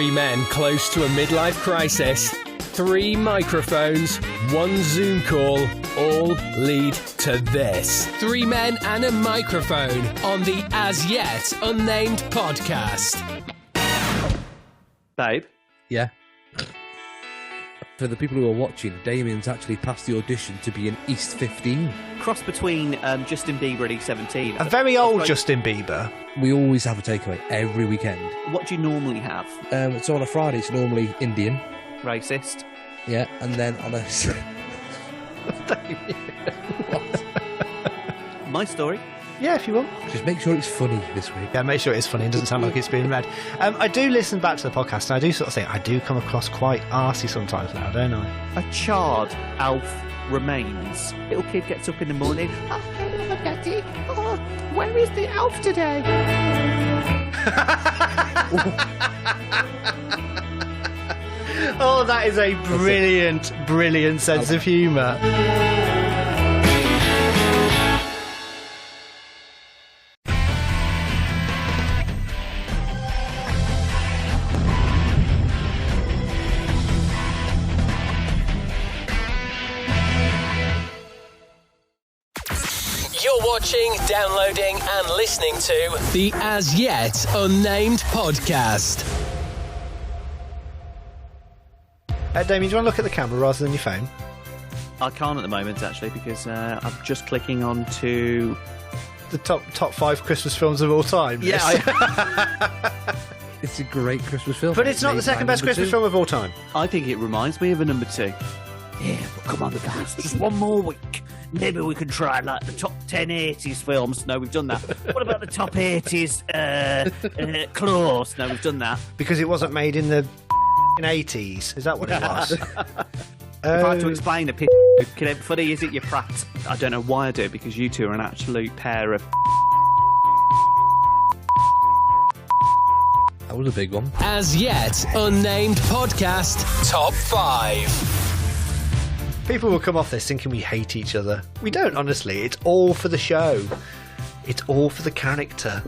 Three men close to a midlife crisis, 3 microphones, 1 Zoom call, all lead to this. 3 men and a microphone on the As Yet Unnamed podcast. Babe? Yeah. For the people who are watching, Damien's actually passed the audition to be an East 15. Cross between Justin Bieber and E17. A very old Justin Bieber. We always have a takeaway every weekend. What do you normally have? It's on a Friday, it's normally Indian. Racist. Yeah, and then on a... What? My story. Yeah, if you want. Just make sure it's funny this week. Yeah, make sure it's funny. It doesn't sound like it's being read. I do listen back to the podcast, and I do sort of think I do come across quite arsey sometimes now, don't I? A charred Alf remains. Little kid gets up in the morning. Oh, hello, Daddy. Oh, where is the Alf today? Oh, that is a brilliant, brilliant sense of humour. You're watching, downloading and listening to the As Yet Unnamed podcast. Damien, do you want to look at the camera rather than your phone? I can't at the moment, actually, because I'm just clicking on to... The top 5 Christmas films of all time. Yeah, It's a great Christmas film. But it's not the second best Christmas film of all time. I think it reminds me of a number 2. Yeah, but come on, guys, just one more week. Maybe we can try, like, the top 10 80s films. No, we've done that. What about the top 80s Claws? No, we've done that. Because it wasn't made in the 80s. Is that what it was? If I had to explain a funny, is it, you prat? I don't know why I do, because you two are an absolute pair of... That was a big one. As Yet Unnamed podcast top 5. People will come off this thinking we hate each other. We don't, honestly. It's all for the show. It's all for the character.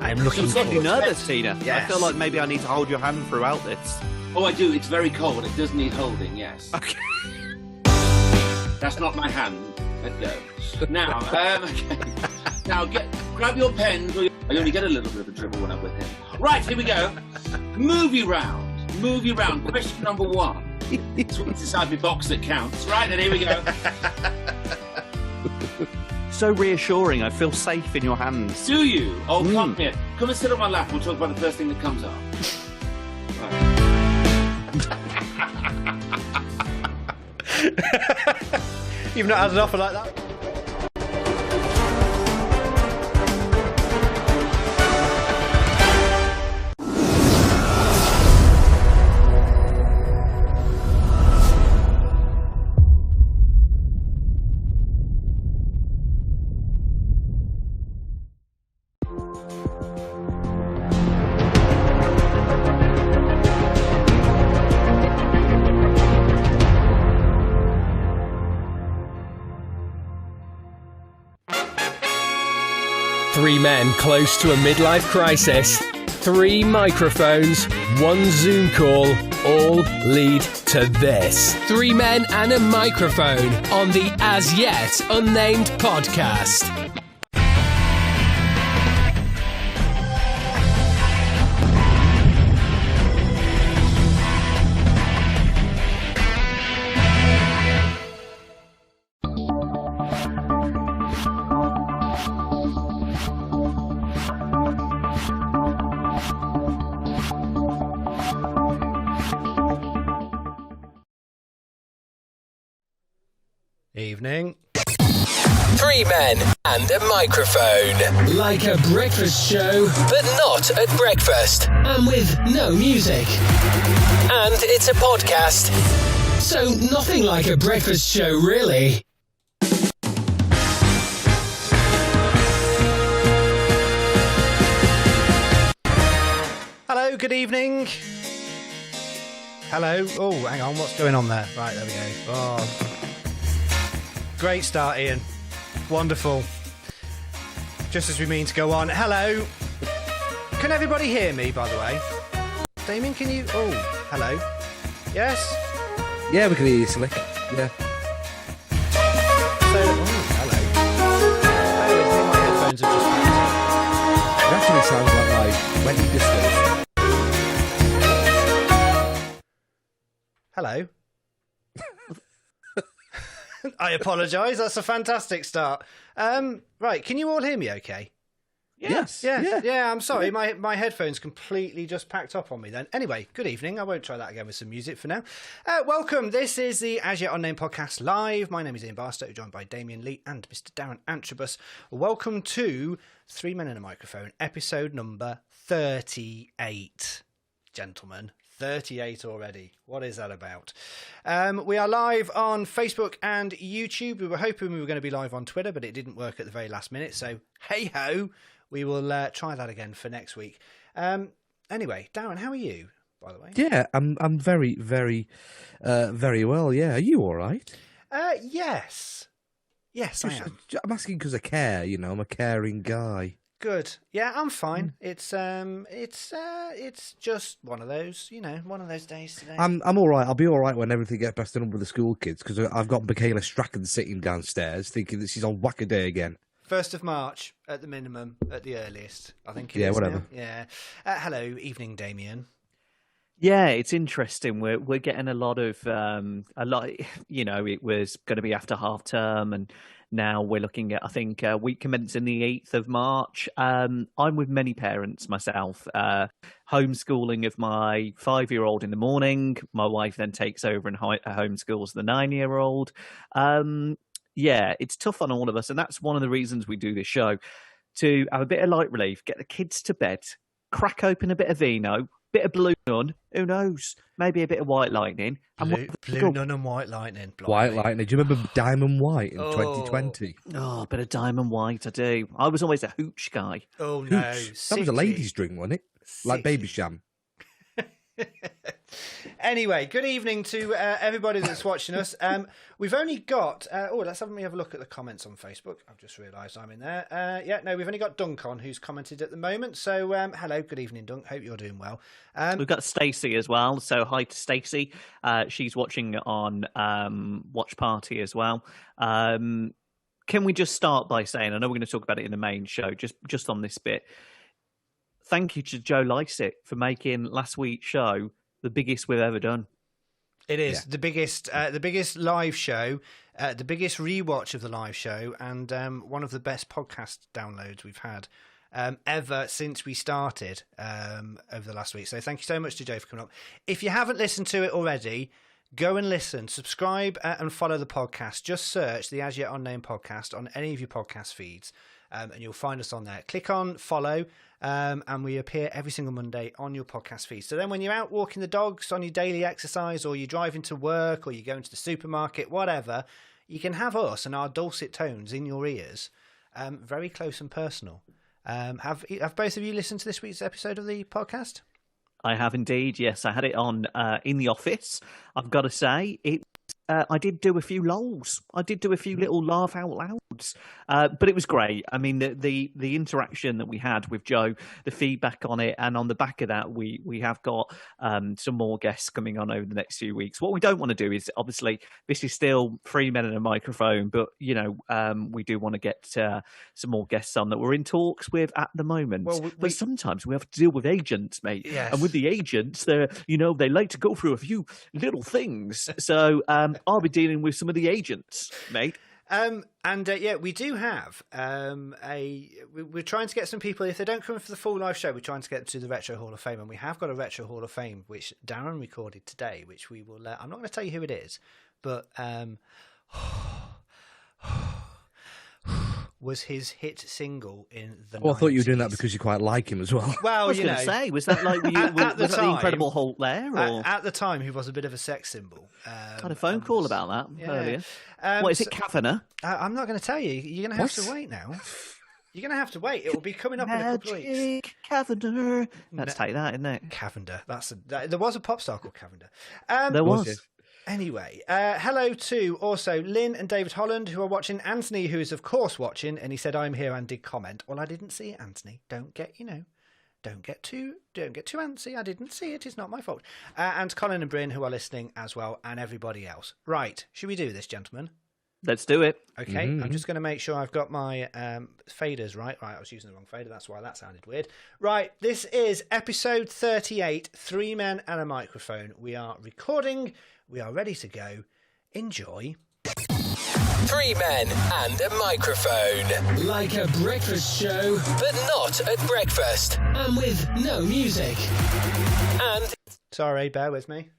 I'm looking I'm slightly forward to nervous, it. Tina. Yes. I feel like maybe I need to hold your hand throughout this. Oh, I do. It's very cold. It does need holding, yes. Okay. That's not my hand. Let go. Now, okay. Now, grab your pens. I only get a little bit of a dribble when I'm with him. Right, here we go. Movie round. Movie round. Question number 1. It's what's inside my box that counts. Right, then here we go. So reassuring. I feel safe in your hands. Do you? Oh, come here. Come and sit on my lap. We'll talk about the first thing that comes up. You've not had an offer like that? Three men close to a midlife crisis, 3 microphones, 1 Zoom call, all lead to this. 3 men and a microphone on the As Yet Unnamed podcast. Evening. 3 men and a microphone. Like a breakfast show, but not at breakfast. And with no music. And it's a podcast. So nothing like a breakfast show, really. Hello, good evening. Hello. Oh, hang on, what's going on there? Right, there we go. Oh, great start, Ian. Wonderful. Just as we mean to go on. Hello. Can everybody hear me, by the way? Damien, can you... Oh, hello. Yes? Yeah, we can hear you, Slick. Yeah. So, oh, hello. Bear with me, my headphones have just packed It actually sounds like my wedding disco. Hello. I apologise. That's a fantastic start. Right, can you all hear me okay? Yes. Yeah, I'm sorry. My headphones completely just packed up on me then. Anyway, good evening. I won't try that again with some music for now. Welcome. This is the As Yet Unnamed Podcast Live. My name is Ian Barstow, joined by Damien Lee and Mr. Darren Antrobus. Welcome to Three Men and a Microphone, episode number 38. Gentlemen, 38 already. What is that about? We are live on Facebook and YouTube. We were hoping we were going to be live on Twitter, but it didn't work at the very last minute. So, hey-ho, we will try that again for next week. Anyway, Darren, how are you, by the way? Yeah, I'm very, very, very well. Yeah, are you all right? Yes. Yes, I am. I'm asking because I care. You know, I'm a caring guy. Good. Yeah, I'm fine. It's just one of those, one of those days today. I'm all right. I'll be all right when everything gets best done with the school kids because I've got Michaela Strachan sitting downstairs thinking that she's on Whack-A-Day again. 1st of March at the minimum, at the earliest. I think. It Yeah, is whatever. Now. Yeah. Hello, evening, Damien. Yeah, it's interesting. We're getting a lot. It was going to be after half term, and now we're looking at, I think, week commencing the 8th of March. I'm with many parents myself. Homeschooling of my 5-year-old in the morning. My wife then takes over and homeschools the 9-year-old. Yeah, it's tough on all of us, and that's one of the reasons we do this show, to have a bit of light relief, get the kids to bed, crack open a bit of vino, bit of Blue Nun, who knows, maybe a bit of White Lightning. Blue Nun and White Lightning. White Lightning. Do you remember Diamond White in 2020? Oh, a bit of Diamond White, I do. I was always a hooch guy. Oh, no. Hooch. That was a ladies' drink, wasn't it? Like Baby Sham. Anyway, good evening to everybody that's watching us. We've only got... let's have a look at the comments on Facebook. I've just realised I'm in there. We've only got Dunk on, who's commented at the moment. So, hello, good evening, Dunk. Hope you're doing well. We've got Stacey as well. So, hi to Stacey. She's watching on Watch Party as well. Can we just start by saying, I know we're going to talk about it in the main show, just on this bit. Thank you to Joe Lycett for making last week's show the biggest we've ever done. It is the biggest live show, the biggest rewatch of the live show, and one of the best podcast downloads we've had ever since we started over the last week. So thank you so much to Joe for coming up. If you haven't listened to it already, go and listen, subscribe and follow the podcast. Just search the As Yet Unnamed Podcast on any of your podcast feeds. And you'll find us on there. Click on follow, and we appear every single Monday on your podcast feed. So then when you're out walking the dogs on your daily exercise, or you're driving to work, or you're going to the supermarket, whatever, you can have us and our dulcet tones in your ears, very close and personal. Have both of you listened to this week's episode of the podcast? I have indeed, yes. I had it on in the office. I've got to say, I did do a few lols. I did do a few little laugh out louds, but it was great. I mean, the interaction that we had with Joe, the feedback on it, and on the back of that, we have got some more guests coming on over the next few weeks. What we don't want to do is, obviously, this is still 3 men and a microphone, but we do want to get some more guests on that we're in talks with at the moment. Well, but sometimes we have to deal with agents, mate. Yes. And with the agents, they like to go through a few little things. So I'll be dealing with some of the agents, mate. We do have we're trying to get some people. If they don't come for the full live show, we're trying to get to the Retro Hall of Fame, and we have got a Retro Hall of Fame which Darren recorded today, which we will. I'm not going to tell you who it is, but was his hit single in the 90s. I thought you were doing that because you quite like him as well. Well, I was going to say, was that like was that the Incredible Hulk there? Or? At the time, he was a bit of a sex symbol. I had a phone call about that earlier. What is it, Kavanagh? I'm not going to tell you. You're going to have to wait now. You're going to have to wait. It will be coming up in a couple of weeks. Magic Cavender. Let's take that, isn't it? Cavender. There was a pop star called Cavender. There was. Anyway, hello to also Lynn and David Holland, who are watching. Anthony, who is of course watching, and he said I'm here and did comment. Well, I didn't see it, Anthony. Don't get too antsy. I didn't see it. It's not my fault. And Colin and Bryn, who are listening as well, and everybody else. Right, should we do this, gentlemen? Let's do it. Okay, I'm just going to make sure I've got my faders right. Right, I was using the wrong fader. That's why that sounded weird. Right, this is episode 38, 3 Men and a Microphone. We are recording. We are ready to go. Enjoy. 3 Men and a Microphone. Like a breakfast show, but not at breakfast. And with no music. And... Sorry, bear with me.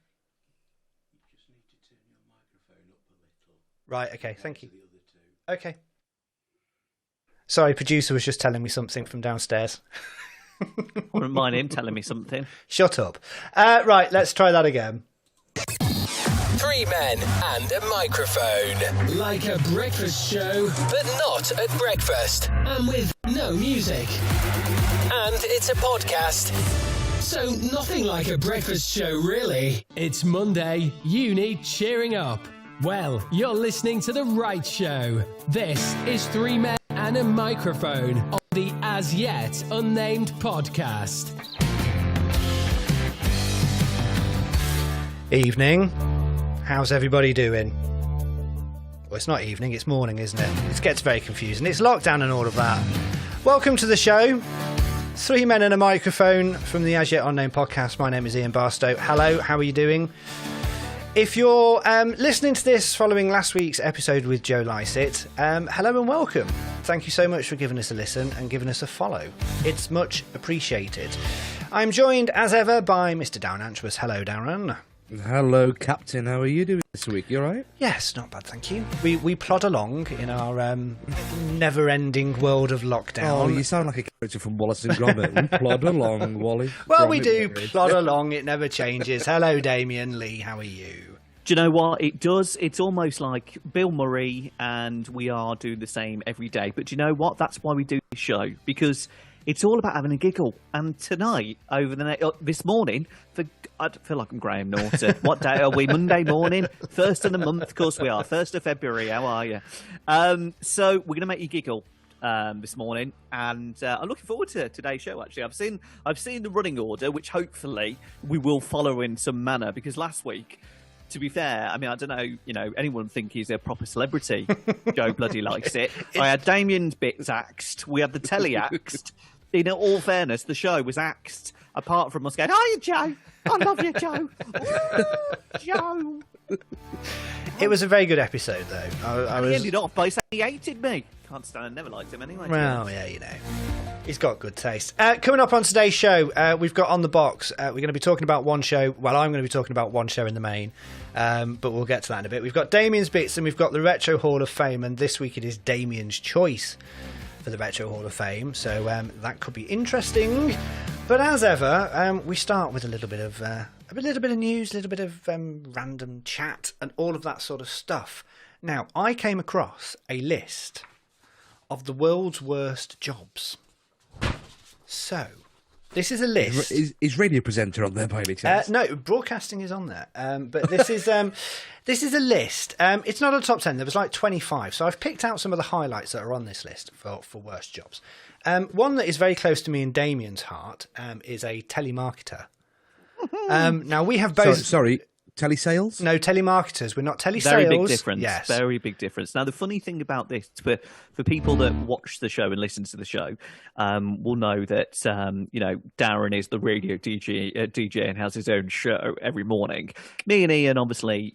Right, okay, thank you. Okay. Sorry, producer was just telling me something from downstairs. I wouldn't mind him telling me something. Shut up. Right, let's try that again. 3 Men and a Microphone. Like a breakfast show, but not at breakfast. And with no music. And it's a podcast. So nothing like a breakfast show, really. It's Monday. You need cheering up. Well, you're listening to The Right Show. This is 3 Men and a Microphone on the As Yet Unnamed podcast. Evening. How's everybody doing? Well, it's not evening, it's morning, isn't it? It gets very confusing. It's lockdown and all of that. Welcome to the show. 3 Men and a Microphone from the As Yet Unnamed podcast. My name is Ian Barstow. Hello, how are you doing? If you're listening to this following last week's episode with Joe Lycett, hello and welcome. Thank you so much for giving us a listen and giving us a follow. It's much appreciated. I'm joined, as ever, by Mr. Darren Antrobus. Hello, Darren. Hello, Captain. How are you doing this week? You all right? Yes, not bad, thank you. We plod along in our never-ending world of lockdown. Oh, you sound like a character from Wallace and Gromit. We plod along, Wally. Well, we do plod along. It never changes. Hello, Damien Lee. How are you? Do you know what it does? It's almost like Bill Murray, and we are doing the same every day. But do you know what? That's why we do this show, because it's all about having a giggle. And tonight, this morning, I feel like I'm Graham Norton. What day are we? Monday morning, 1st of the month. Of course we are. 1st of February. How are you? So we're going to make you giggle this morning, and I'm looking forward to today's show. Actually, I've seen the running order, which hopefully we will follow in some manner. Because last week, to be fair, I mean, I don't know, anyone think he's a proper celebrity. Joe bloody likes it. I had Damien's bits axed. We had the telly axed. In all fairness, the show was axed, apart from us going, "Hiya, Joe! I love you, Joe! Ooh, Joe!" It was a very good episode, though. He ended off by saying he hated me. Can't stand, never liked him anyway. Well, yeah, he's got good taste. Coming up on today's show, we've got On the Box. We're going to be talking about one show. Well, I'm going to be talking about one show in the main, but we'll get to that in a bit. We've got Damien's Bits, and we've got the Retro Hall of Fame, and this week it is Damien's choice for the Retro Hall of Fame, so that could be interesting. But as ever, we start with a little bit of news, a little bit of random chat, and all of that sort of stuff. Now, I came across a list of the world's worst jobs. So, this is a list. Is radio presenter on there by any chance? No, broadcasting is on there. But this is a list. It's not a top 10. There was like 25. So I've picked out some of the highlights that are on this list for worst jobs. One that is very close to me and Damien's heart is a telemarketer. Now we have both. Sorry. Telesales? No, telemarketers. We're not telesales. Very big difference. Yes. Very big difference. Now, the funny thing about this, for people that watch the show and listen to the show, will know that, Darren is the radio DJ and has his own show every morning. Me and Ian, obviously,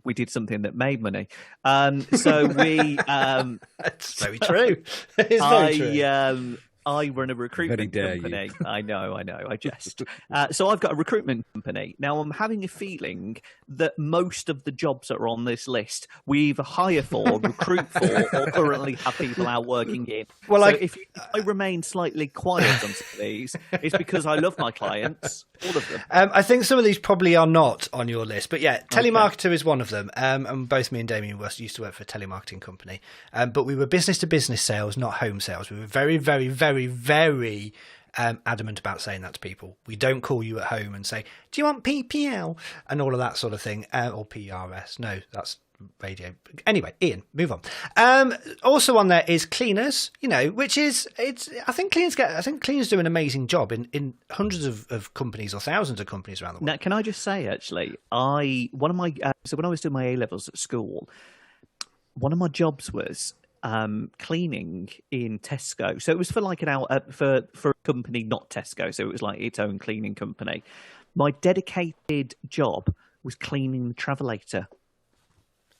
we did something that made money. So we... That's very true. It's very true. I run a recruitment company. I know, I jest. So I've got a recruitment company. Now I'm having a feeling that most of the jobs that are on this list we either hire for, recruit for, or currently have people out working in. Well, so if I remain slightly quiet on some of these, it's because I love my clients, all of them. I think some of these probably are not on your list, but yeah, telemarketer is one of them. And both me and Damien used to work for a telemarketing company, but we were business to business sales, not home sales. We were very, very, very, very adamant about saying that to people. We don't call you at home and say, "Do you want PPL?" and all of that sort of thing, or PRS. No, that's radio. Anyway, Ian, move on. Also on there is cleaners, which is I think cleaners do an amazing job in hundreds of companies or thousands of companies around the world. Now, can I just say, actually, so when I was doing my A-levels at school, one of my jobs was cleaning in Tesco. So it was for like an hour for a company, not Tesco. So it was like its own cleaning company. My dedicated job was cleaning the Travelator.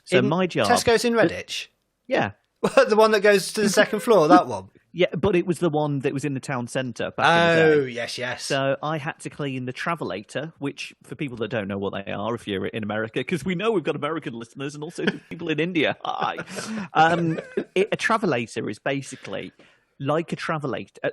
So my job, Tesco's in Redditch. Yeah, the one that goes to the second floor. That one. Yeah, but it was the one that was in the town centre back in the day. Yes. So I had to clean the Travelator, which, for people that don't know what they are, if you're in America, because we know we've got American listeners and also people in India. Hi. A Travelator is basically like a Travelator,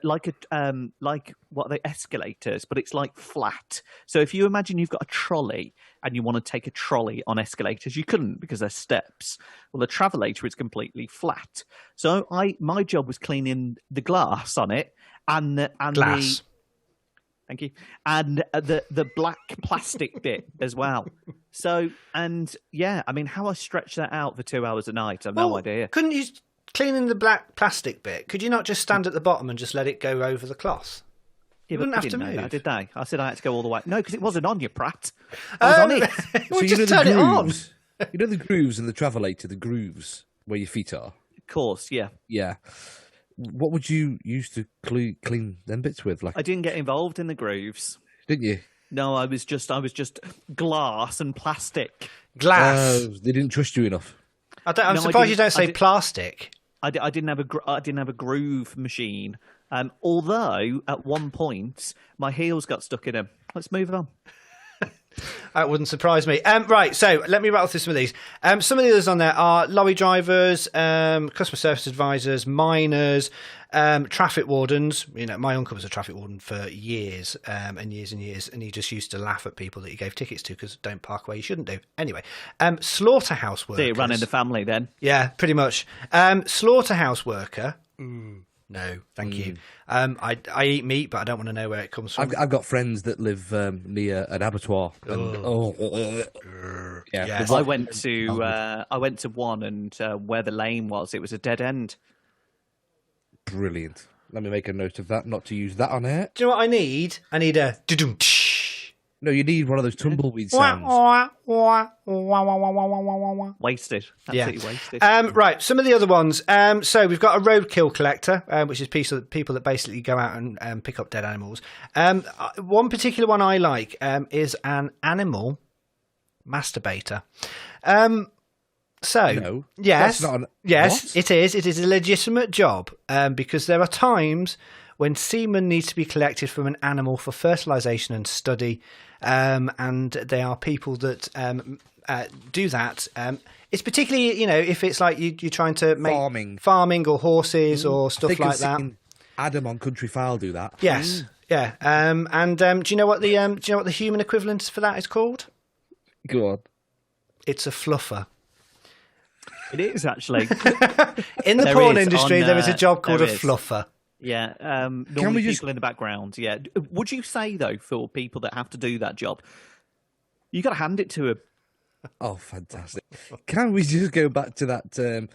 like what are they, escalators, but it's like flat. So if you imagine you've got a trolley and you want to take a trolley on escalators, you couldn't because there's steps. Well, the Travelator is completely flat. So my job was cleaning the glass on it and glass. Thank you. And the black plastic bit as well. So, and yeah, I mean, how I stretch that out for 2 hours a night, I've no idea. Couldn't you, cleaning the black plastic bit, could you not just stand at the bottom and just let it go over the cloth? Yeah, you wouldn't have to know move. That, did they? I said I had to go all the way. No, because it wasn't on you, Pratt. I was on it. Well, just turn it on. You know the grooves in the Travelator, the grooves where your feet are? Of course, yeah. Yeah. What would you use to clean them bits with? Like, I didn't get involved in the grooves. Didn't you? No, I was just glass and plastic. Glass. They didn't trust you enough. I'm surprised you don't say plastic. I didn't have a groove machine. Although at one point my heels got stuck in them. Let's move on. That wouldn't surprise me. Right, so let me rattle through some of these. Some of the others on there are lorry drivers, customer service advisors, miners, traffic wardens. My uncle was a traffic warden for years and years and years, and he just used to laugh at people that he gave tickets to because don't park where you shouldn't do. Anyway, slaughterhouse workers. So it ran in the family then? Yeah, pretty much. Slaughterhouse worker. No, thank you. I eat meat, but I don't want to know where it comes from. I've got friends that live near an abattoir. And, yeah. Yes. I went to one, and where the lane was, it was a dead end. Brilliant. Let me make a note of that, not to use that on air. Do you know what I need? I need a No, you need one of those tumbleweed sounds. Wasted. Absolutely wasted. Right, some of the other ones. So we've got a roadkill collector, which is people that basically go out and pick up dead animals. One particular one I like is an animal masturbator. No, yes, yes, what? it is. It is a legitimate job because there are times when semen needs to be collected from an animal for fertilization and study, and there are people that do that. It's particularly, if it's like you're trying to make farming or horses or stuff like that. Adam on Country File do that. Yes, yeah. And do you know what the human equivalent for that is called? Go on. It's a fluffer. It is actually. In the porn industry, there is a job called a fluffer. Yeah, normally people in the background. Yeah, would you say though, for people that have to do that job, you got to hand it to him? Oh, fantastic! Can we just go back to that?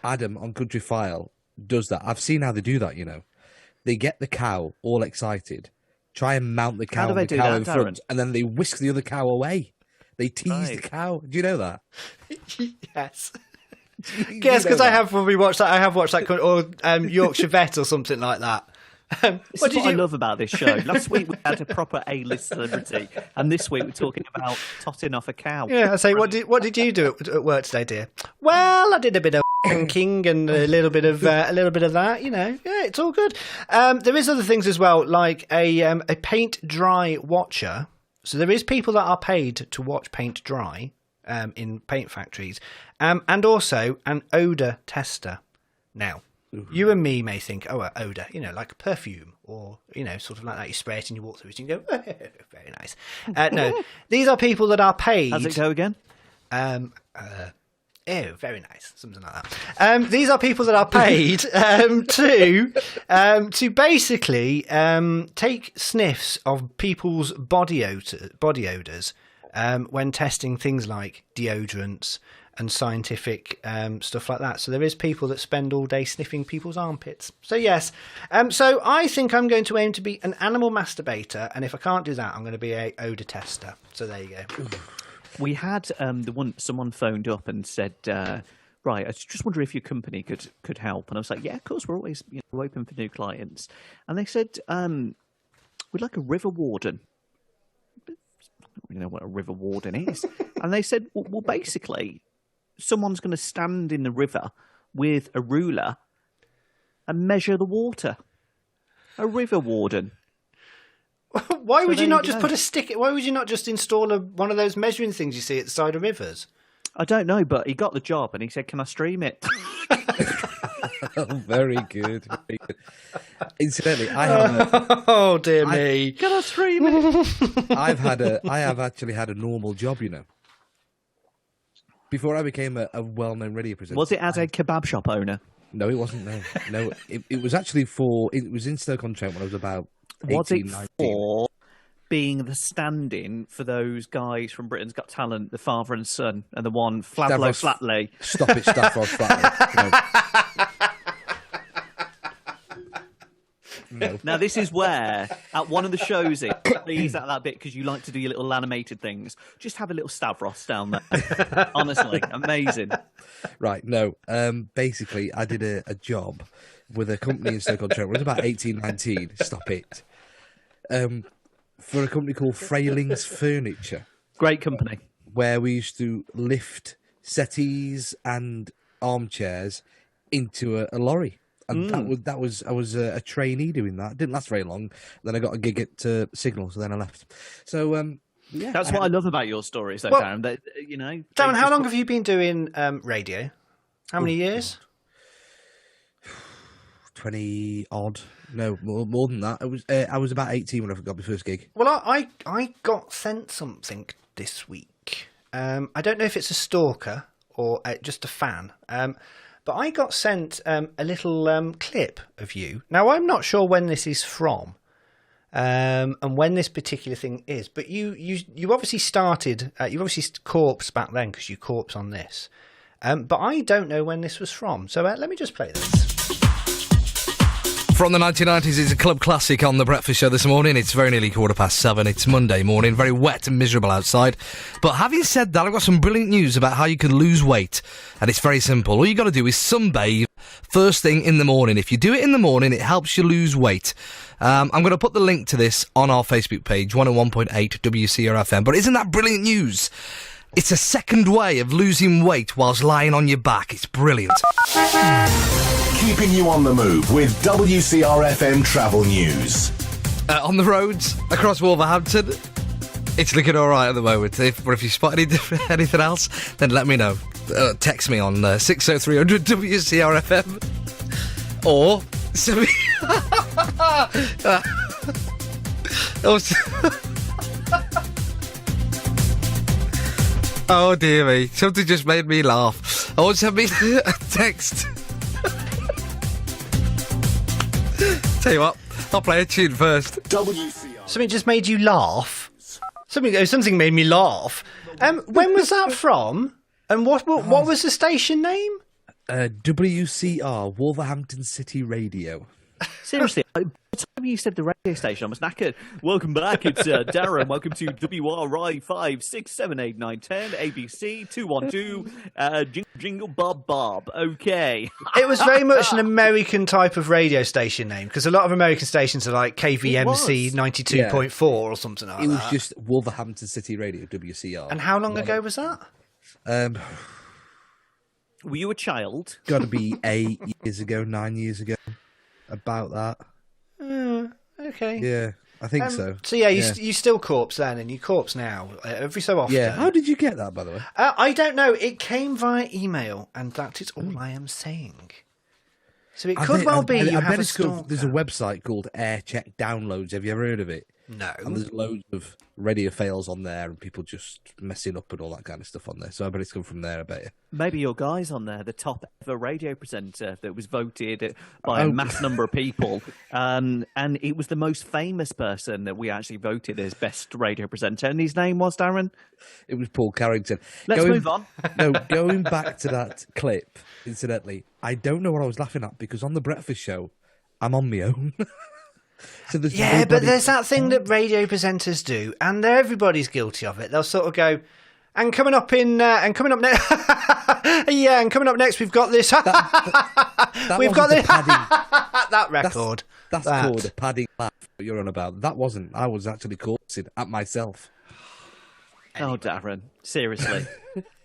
Adam on Country File does that. I've seen how they do that. They get the cow all excited, try and mount the cow, in front, and then they whisk the other cow away. They tease the cow. Do you know that? Yes. Yes, because I have probably watched that. I have watched that, or Yorkshire Vet or something like that. This is what I love about this show. Last week we had a proper A-list celebrity, and this week we're talking about totting off a cow. Yeah, I say, what did you do at work today, dear? Well, I did a bit of wanking and a little bit of that, you know. Yeah, it's all good. There is other things as well, like a paint dry watcher. So there is people that are paid to watch paint dry in paint factories, and also an odor tester. Now, you and me may think, oh, odor, you know, like perfume or, you know, sort of like that. You spray it and you walk through it and you go, oh, very nice. No, these are people that are paid. How's it go again? Oh, very nice, something like that. These are people that are paid to basically take sniffs of people's body odors when testing things like deodorants and scientific stuff like that. So there is people that spend all day sniffing people's armpits. So yes, so I think I'm going to aim to be an animal masturbator, and if I can't do that, I'm going to be a odor tester. So there you go. We had someone phoned up and said, right, I just wonder if your company could help. And I was like, yeah, of course, we're always open for new clients. And they said, we'd like a river warden. I don't really know what a river warden is. And they said, well, basically, someone's going to stand in the river with a ruler and measure the water. A river warden. Why would you not just put a stick? Why would you not just install one of those measuring things you see at the side of rivers? I don't know, but he got the job and he said, "Can I stream it?" Very good. Very good. Incidentally, I have. Oh dear me! Can I stream it? I have actually had a normal job, you know. Before I became a well-known radio presenter. Was it as a kebab shop owner? No, it wasn't. No. It was actually it was in Stoke-on-Trent when I was about. Was 18, it 19. for being the stand-in for those guys from Britain's Got Talent, the father and son, and the one Flavlo Flatley? Stop it, Stavros Flatley. No. Now, this is where, at one of the shows, please, at that bit, because you like to do your little animated things, just have a little Stavros down there. Honestly, amazing. Right, no. Basically, I did a job with a company in Stoke-on-Trent when I was about 18, 19. Stop it. For a company called Frailings Furniture. Great company. Where we used to lift settees and armchairs into a lorry. And I was a trainee doing that. It didn't last very long. Then I got a gig at Signal, so then I left. So yeah, that's what I love about your stories, though, Darren. That Darren, how long have you been doing radio? How many years? 20 odd. No, more than that. I was about 18 when I got my first gig. Well, I got sent something this week. I don't know if it's a stalker or just a fan. But I got sent a little clip of you. Now, I'm not sure when this is from and when this particular thing is, but you obviously started, you obviously corpsed back then because you corpsed on this. But I don't know when this was from. So let me just play this. From the 1990s, it's a club classic on The Breakfast Show this morning. It's very nearly 7:15. It's Monday morning, very wet and miserable outside. But having said that, I've got some brilliant news about how you can lose weight. And it's very simple. All you got to do is sunbathe first thing in the morning. If you do it in the morning, it helps you lose weight. I'm going to put the link to this on our Facebook page, 101.8 WCRFM. But isn't that brilliant news? It's a second way of losing weight whilst lying on your back. It's brilliant. Keeping you on the move with WCRFM travel news. On the roads across Wolverhampton, it's looking all right at the moment. If you spot anything else, then let me know. Text me on 60300 WCRFM or send me. Oh dear me! Something just made me laugh. Or send me a text. Tell you what, I'll play a tune first. Something just made you laugh. Something made me laugh. When was that from? And what was the station name? WCR, Wolverhampton City Radio. Seriously, by the time you said the radio station, I was knackered. Welcome back, it's Darren. Welcome to WRI 5, 6, 7, 8, 9, 10, ABC 212, Jingle Bob Bob. Okay. It was very much an American type of radio station name, because a lot of American stations are like KVMC 92.4 or something like that. It was just Wolverhampton City Radio, WCR. And how long ago was that? Were you a child? Got to be 8 years ago, 9 years ago. About that. Okay. Yeah, I think so. So yeah, you still corpse then, and you corpse now every so often. Yeah. How did you get that, by the way? I don't know. It came via email, and that is all I am saying. So it could well be you have a stalker. There's a website called Air Check Downloads. Have you ever heard of it? No. And there's loads of radio fails on there and people just messing up and all that kind of stuff on there. So I bet it's come from there, I bet you. Maybe your guy's on there, the top ever radio presenter that was voted by a mass number of people. And it was the most famous person that we actually voted as best radio presenter. And his name was, Darren? It was Paul Carrington. Let's move on. No, going back to that clip, incidentally, I don't know what I was laughing at because on The Breakfast Show, I'm on my own. So but there's that thing that radio presenters do, and everybody's guilty of it. They'll sort of go, and coming up next, we've got this. We've got this. That record. That's called a padding laugh. What you're on about? That wasn't. I was actually corpsing at myself. Oh, Darren, seriously.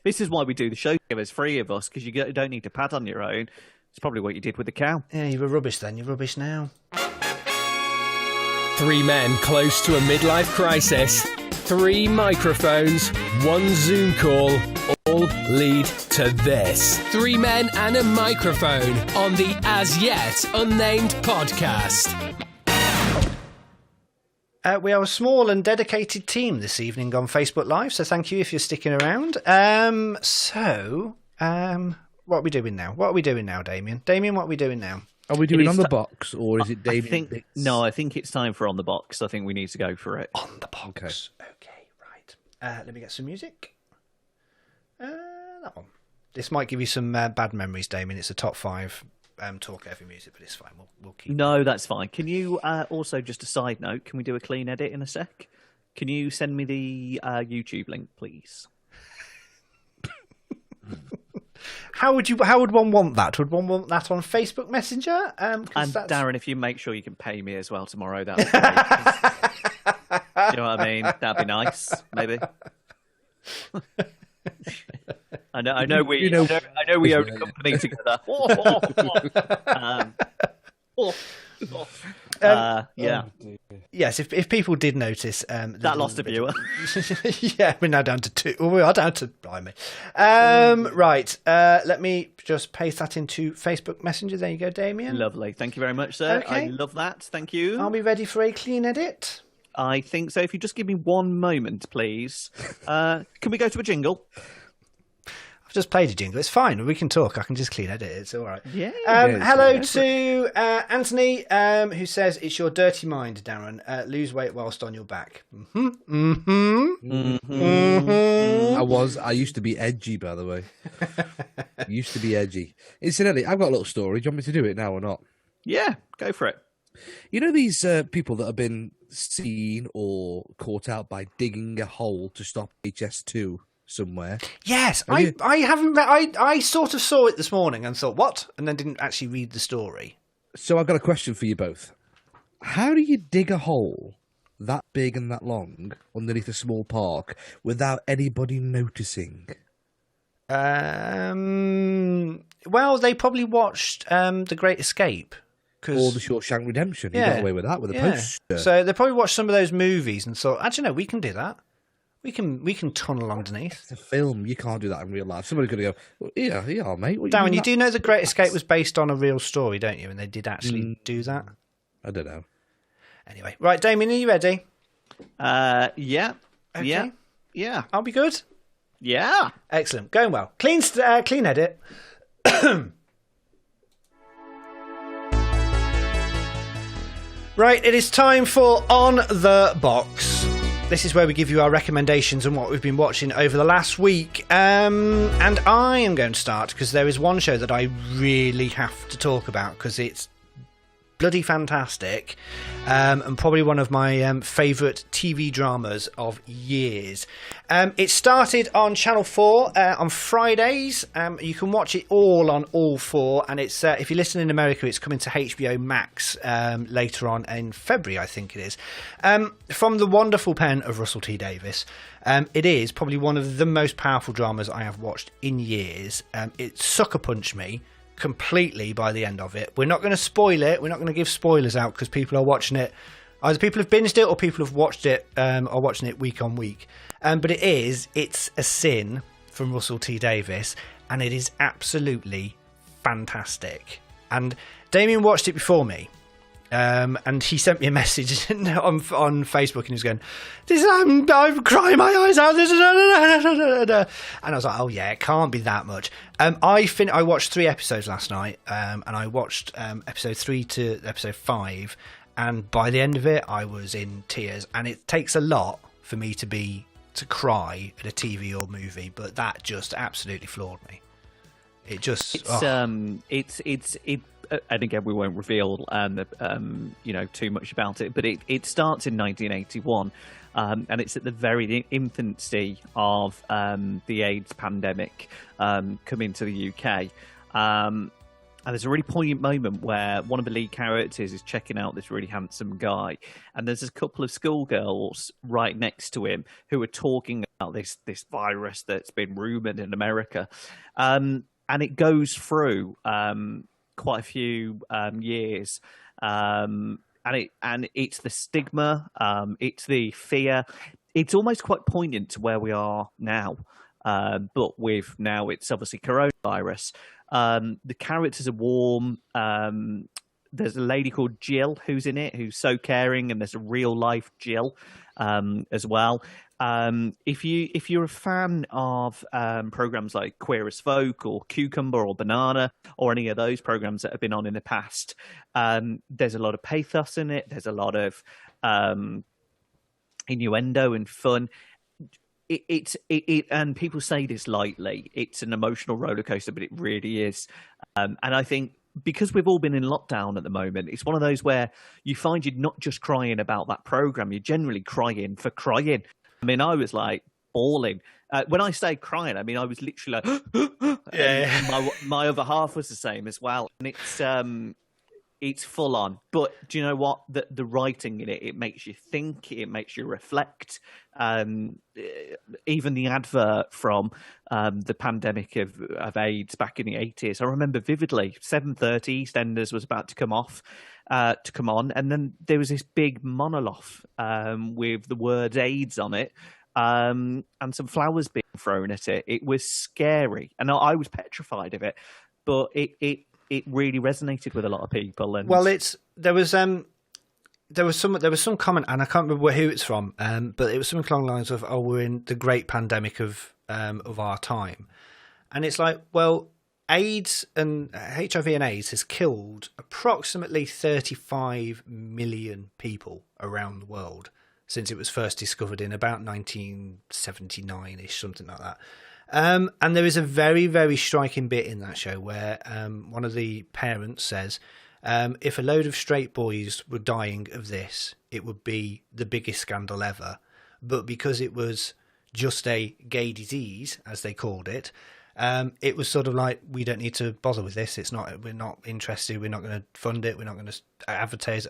This is why we do the show. There's 3 of us because you don't need to pad on your own. It's probably what you did with the cow. Yeah, you were rubbish then. You're rubbish now. 3 men close to a midlife crisis, 3 microphones, 1 Zoom call, all lead to this. 3 men and a microphone on the As Yet Unnamed podcast. We are a small and dedicated team this evening on Facebook Live, so thank you if you're sticking around. What are we doing now? What are we doing now, Damien? Damien, what are we doing now? Are we doing on the box, or is it Damien? I think it's time for on the box. I think we need to go for it. On the box. Okay, right. Let me get some music. That one. This might give you some bad memories, Damien. It's a top 5 talk over music, but it's fine. We'll keep. No, that's fine. Can you also, just a side note, can we do a clean edit in a sec? Can you send me the YouTube link, please? How would one want that? Would one want that on Facebook Messenger? And Darren, if you make sure you can pay me as well tomorrow, that would be great. Do you know what I mean? That'd be nice, maybe. I know we own a company together. Yeah. Yes, if people did notice, that lost a viewer. Yeah, we're now down to 2. Well, we are down to blimey. Right. Let me just paste that into Facebook Messenger. There you go, Damien. Lovely. Thank you very much, sir. Okay. I love that. Thank you. Are we ready for a clean edit? I think so. If you just give me 1 moment, please. Can we go to a jingle? I've just played a jingle. It's fine. We can talk. I can just clean edit. It's all right. Yeah. Hello to Anthony, who says, it's your dirty mind, Darren. Lose weight whilst on your back. I used to be edgy, by the way. Used to be edgy. Incidentally, I've got a little story. Do you want me to do it now or not? Yeah, go for it. You know these people that have been seen or caught out by digging a hole to stop HS2 somewhere? Yes, I haven't read. I sort of saw it this morning and thought, what? And then didn't actually read the story. So I've got a question for you both. How do you dig a hole that big and that long underneath a small park without anybody noticing? Well, they probably watched The Great Escape. Or The Shawshank Redemption. You got away with that with a poster. So they probably watched some of those movies and thought, actually, no, we can do that. We can tunnel underneath. It's a film. You can't do that in real life. Somebody's going to go, well, yeah, mate. Darren, you do know The Great Escape was based on a real story, don't you? And they did actually do that? I don't know. Anyway. Right, Damien, are you ready? Yeah. Okay. Yeah. I'll be good? Yeah. Excellent. Going well. Clean edit. Right, it is time for On the Box. This is where we give you our recommendations and what we've been watching over the last week. And I am going to start because there is one show that I really have to talk about because it's bloody fantastic, and probably one of my favourite TV dramas of years. It started on Channel 4 on Fridays. You can watch it all on all 4, and it's if you listen in America, it's coming to HBO Max later on in February, I think it is. From the wonderful pen of Russell T Davies. It is probably one of the most powerful dramas I have watched in years. It sucker punched me completely by the end of it. We're not going to spoil it. We're not going to give spoilers out because people are watching it. Either people have binged it or people have watched it, are watching it week on week. But it's a sin from Russell T Davies, and it is absolutely fantastic. And Damien watched it before me. And he sent me a message on Facebook, and he was going, I'm crying my eyes out. And I was like, oh yeah, it can't be that much. I watched 3 episodes last night, and I watched episode 3 to episode 5, and by the end of it, I was in tears. And it takes a lot for me to cry at a TV or movie, but that just absolutely floored me. It just and again, we won't reveal too much about it, but it starts in 1981, and it's at the very infancy of the AIDS pandemic coming to the UK. And there's a really poignant moment where one of the lead characters is checking out this really handsome guy, and there's a couple of schoolgirls right next to him who are talking about this virus that's been rumoured in America. And it goes through quite a few years, and it's the stigma, it's the fear. It's almost quite poignant to where we are now, but with now it's obviously coronavirus. The characters are warm. There's a lady called Jill who's in it, who's so caring, and there's a real life Jill as well. If you're a fan of programs like Queer as Folk or Cucumber or Banana or any of those programs that have been on in the past, there's a lot of pathos in it. There's a lot of innuendo and fun. It and people say this lightly. It's an emotional roller coaster, but it really is. And I think because we've all been in lockdown at the moment, it's one of those where you find you're not just crying about that program. You're generally crying for crying. I mean, I was like bawling. When I say crying, I mean I was literally like, yeah. My other half was the same as well, and it's full on. But do you know what? The writing in it makes you think, it makes you reflect. Even the advert from the pandemic of AIDS back in the 80s, I remember vividly. 7:30 EastEnders was about to come on, and then there was this big monolith with the word AIDS on it, and some flowers being thrown at it. It was scary, and I was petrified of it. But it really resonated with a lot of people. And there was some comment, and I can't remember who it's from, but it was something along the lines of, we're in the great pandemic of our time. And it's like, well, AIDS and HIV and AIDS has killed approximately 35 million people around the world since it was first discovered in about 1979-ish, something like that. And there is a very, very striking bit in that show where one of the parents says, if a load of straight boys were dying of this, it would be the biggest scandal ever. But because it was just a gay disease, as they called it, it was sort of like, we don't need to bother with this. We're not interested. We're not going to fund it. We're not going to advertise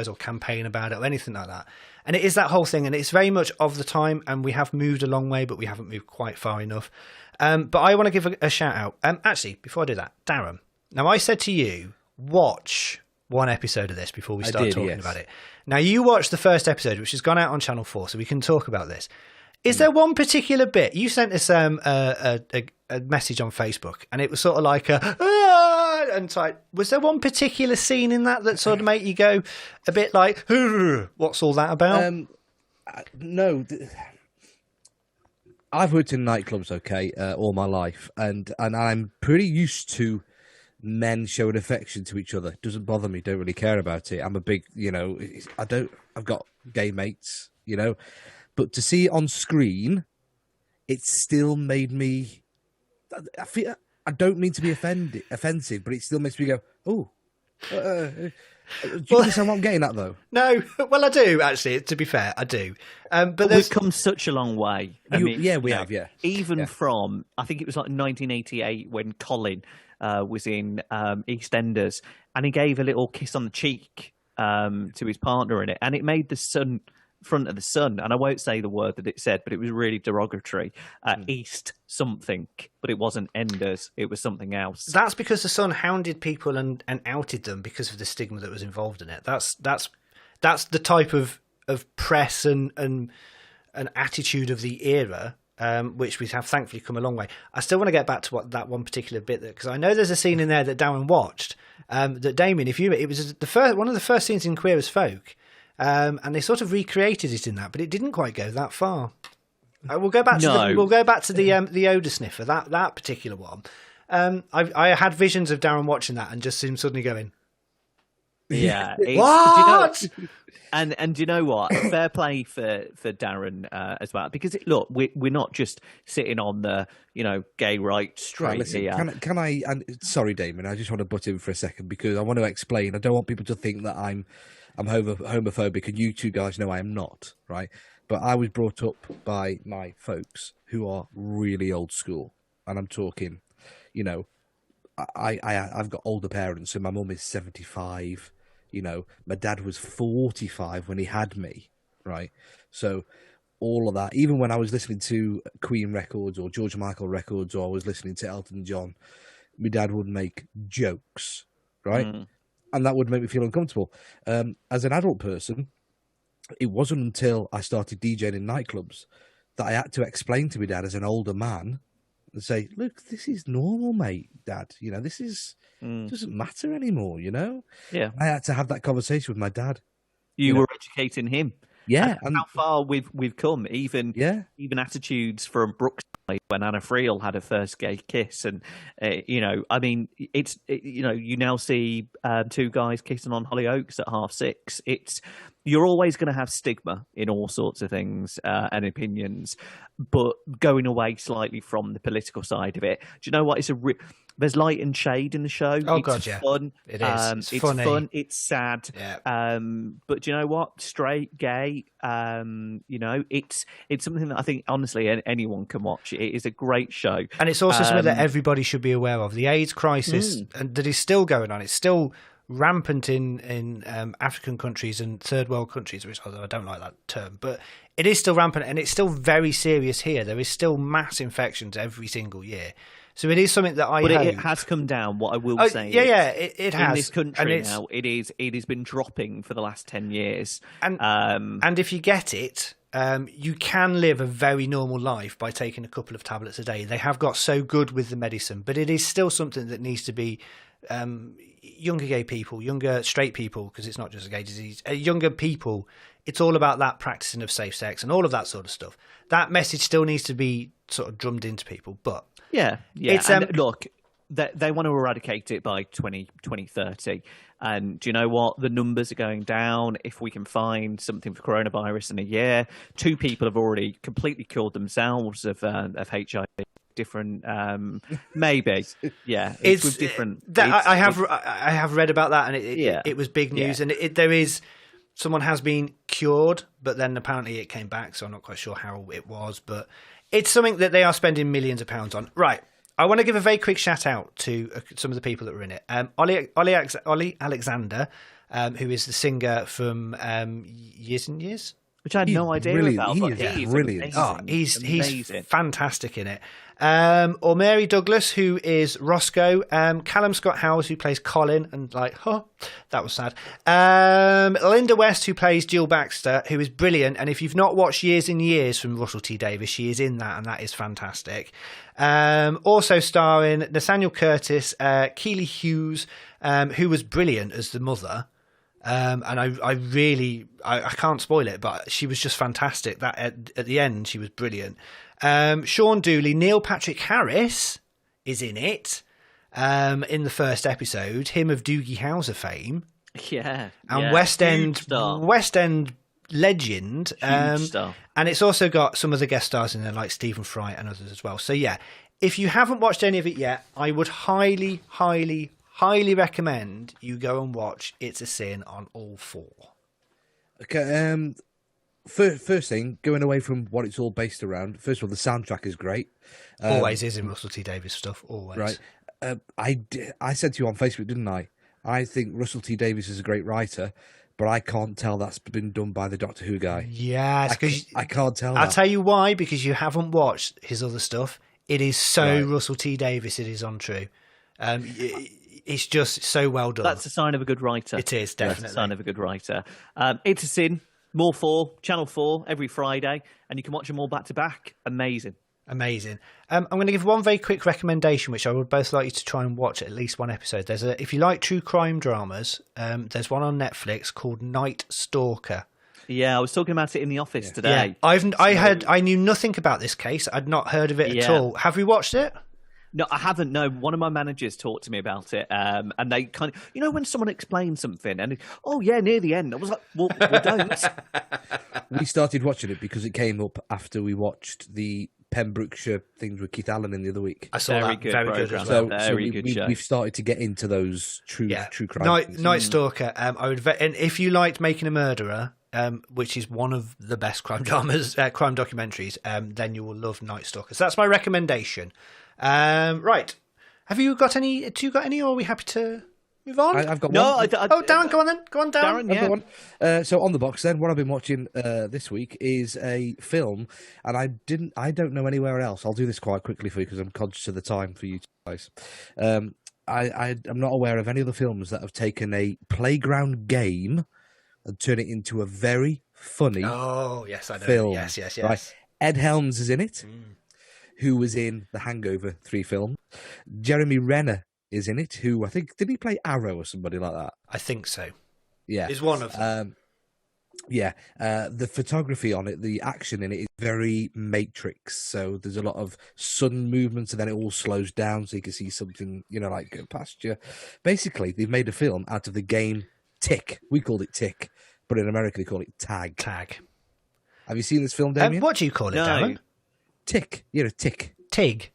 or campaign about it or anything like that. And it is that whole thing. And it's very much of the time. And we have moved a long way, but we haven't moved quite far enough. But I want to give a shout out. Actually, before I do that, Darren, now I said to you, watch one episode of this before we start talking about it. Now you watched the first episode, which has gone out on Channel 4, so we can talk about this. Is there one particular bit? You sent us a message on Facebook, and it was sort of like and it's like, was there one particular scene in that sort of made you go a bit like, what's all that about? No, I've worked in nightclubs, all my life, and I'm pretty used to men showing affection to each other. It doesn't bother me. Don't really care about it. I'm a big, I've got gay mates, but to see it on screen, it still made me. I don't mean to be offensive, but it still makes me go, oh, Do you understand what I'm getting at, though? No, well, I do actually. To be fair, I do. But we've come such a long way. We have, yeah. Even from, I think it was like 1988 when Colin was in EastEnders, and he gave a little kiss on the cheek to his partner in it, and it made the front of the sun, and I won't say the word that it said, but it was really derogatory. East something, but it wasn't Enders, it was something else. That's because the Sun hounded people and outed them because of the stigma that was involved in it. That's the type of press and attitude of the era, which we have thankfully come a long way. I still want to get back to that one particular bit, because I know there's a scene in there that Darren watched, that Damien, it was one of the first scenes in Queer as Folk. And they sort of recreated it in that, but it didn't quite go that far. We'll go back to the odor sniffer, that particular one. I had visions of Darren watching that and just him suddenly going, "Yeah, what?" Do you know, and do you know what? Fair play for Darren as well, because look, we're not just sitting on the gay right straight. Right, listen, here. Can I? And sorry, Damon, I just want to butt in for a second because I want to explain. I don't want people to think that I'm homophobic, and you two guys know I am not, right? But I was brought up by my folks who are really old school, and I'm talking, I've got older parents, so my mum is 75. My dad was 45 when he had me, right? So all of that, even when I was listening to Queen records or George Michael records, or I was listening to Elton John, my dad would make jokes, right? And that would make me feel uncomfortable. As an adult person, it wasn't until I started DJing in nightclubs that I had to explain to my dad as an older man and say, look, this is normal, mate, Dad. This is doesn't matter anymore, Yeah. I had to have that conversation with my dad. You were educating him. Yeah. And how far we've come, even attitudes from Brookside when Anna Friel had her first gay kiss, and you now see two guys kissing on Hollyoaks at 6:30. You're always going to have stigma in all sorts of things and opinions, but going away slightly from the political side of it, do you know what? There's light and shade in the show. Oh, it's God, yeah. Fun. It is. It's funny. fun. It's sad. Yeah. But do you know what? Straight, gay, it's something that I think, honestly, anyone can watch. It is a great show. And it's also something that everybody should be aware of. The AIDS crisis and that is still going on. It's still rampant in African countries and third world countries, which, although I don't like that term, but it is still rampant, and it's still very serious here. There is still mass infections every single year. So it is something that it has come down. What I will say, it has. In this country now, it has been dropping for the last 10 years. And if you get it, you can live a very normal life by taking a couple of tablets a day. They have got so good with the medicine, but it is still something that needs to be younger gay people, younger straight people, because it's not just a gay disease. Younger people, it's all about that practicing of safe sex and all of that sort of stuff. That message still needs to be sort of drummed into people, but. Yeah. It's, look, they want to eradicate it by 2030. And do you know what? The numbers are going down. If we can find something for coronavirus in a year, 2 people have already completely cured themselves of HIV. Different, maybe. Yeah, it's with different. I have read about that, and it was big news. And someone has been cured, but then apparently it came back. So I'm not quite sure how it was, but. It's something that they are spending millions of pounds on. Right. I want to give a very quick shout out to some of the people that were in it. Ollie Alexander, who is the singer from Years and Years. Which I had no idea about. He's brilliant. He's fantastic in it. Or Mary Douglas, who is Roscoe. Callum Scott Howes, who plays Colin, and that was sad. Linda West, who plays Jill Baxter, who is brilliant. And if you've not watched Years and Years from Russell T Davies, she is in that, and that is fantastic. Also starring Nathaniel Curtis, Keely Hughes, who was brilliant as the mother. And I can't spoil it, but she was just fantastic. That at the end, she was brilliant. Sean Dooley, Neil Patrick Harris is in it. In the first episode, him of Doogie Howser fame. Yeah, and West End legend. Star. And it's also got some other guest stars in there, like Stephen Fry and others as well. So yeah, if you haven't watched any of it yet, I would highly, highly, highly recommend you go and watch It's a Sin on all 4. Okay. First thing, going away from what it's all based around. First of all, the soundtrack is great. Always is in Russell T Davies stuff. Always. Right. I said to you on Facebook, didn't I? I think Russell T Davies is a great writer, but I can't tell that's been done by the Doctor Who guy. Yes, because I can't tell. I'll tell you why. Because you haven't watched his other stuff. It is so Russell T Davies. It is untrue. It's just so well done. That's a sign of a good writer. It is, definitely. That's a sign of a good writer. It's a Sin. More 4, Channel 4 every Friday, and you can watch them all back to back. Amazing. I'm going to give one very quick recommendation, which I would both like you to try and watch at least one episode. If you like true crime dramas, there's one on Netflix called Night Stalker. Yeah, I was talking about it in the office today. Yeah. I knew nothing about this case. I'd not heard of it at all. Have we watched it? No, I haven't. No, one of my managers talked to me about it, and they kind of, when someone explains something, and near the end, I was like, well don't. We started watching it because it came up after we watched the Pembrokeshire things with Keith Allen in the other week. I saw that. Very good as well. So we've started to get into those true crime. Night Stalker. I would, and if you liked Making a Murderer, which is one of the best crime dramas, crime documentaries, then you will love Night Stalker. So that's my recommendation. Right. Have you got any? Or are we happy to move on? I've got no, one. Darren, go on then. Go on, Darren. Yeah. One. So on the box then, what I've been watching this week is a film, and I don't know anywhere else. I'll do this quite quickly for you because I'm conscious of the time for you guys. I'm not aware of any other films that have taken a playground game and turned it into a very funny Oh, yes, I know. film. Yes. Right. Ed Helms is in it. Who was in the Hangover 3 film. Jeremy Renner is in it, who I think, did he play Arrow or somebody like that? I think so. Yeah. He's one of them. The photography on it, the action in it is very Matrix. So there's a lot of sudden movements and then it all slows down so you can see something, like go past you. Basically, they've made a film out of the game Tick. We called it Tick, but in America they call it Tag. Have you seen this film, Damien? What do you call it, Darren? Tick. Tick. Tig.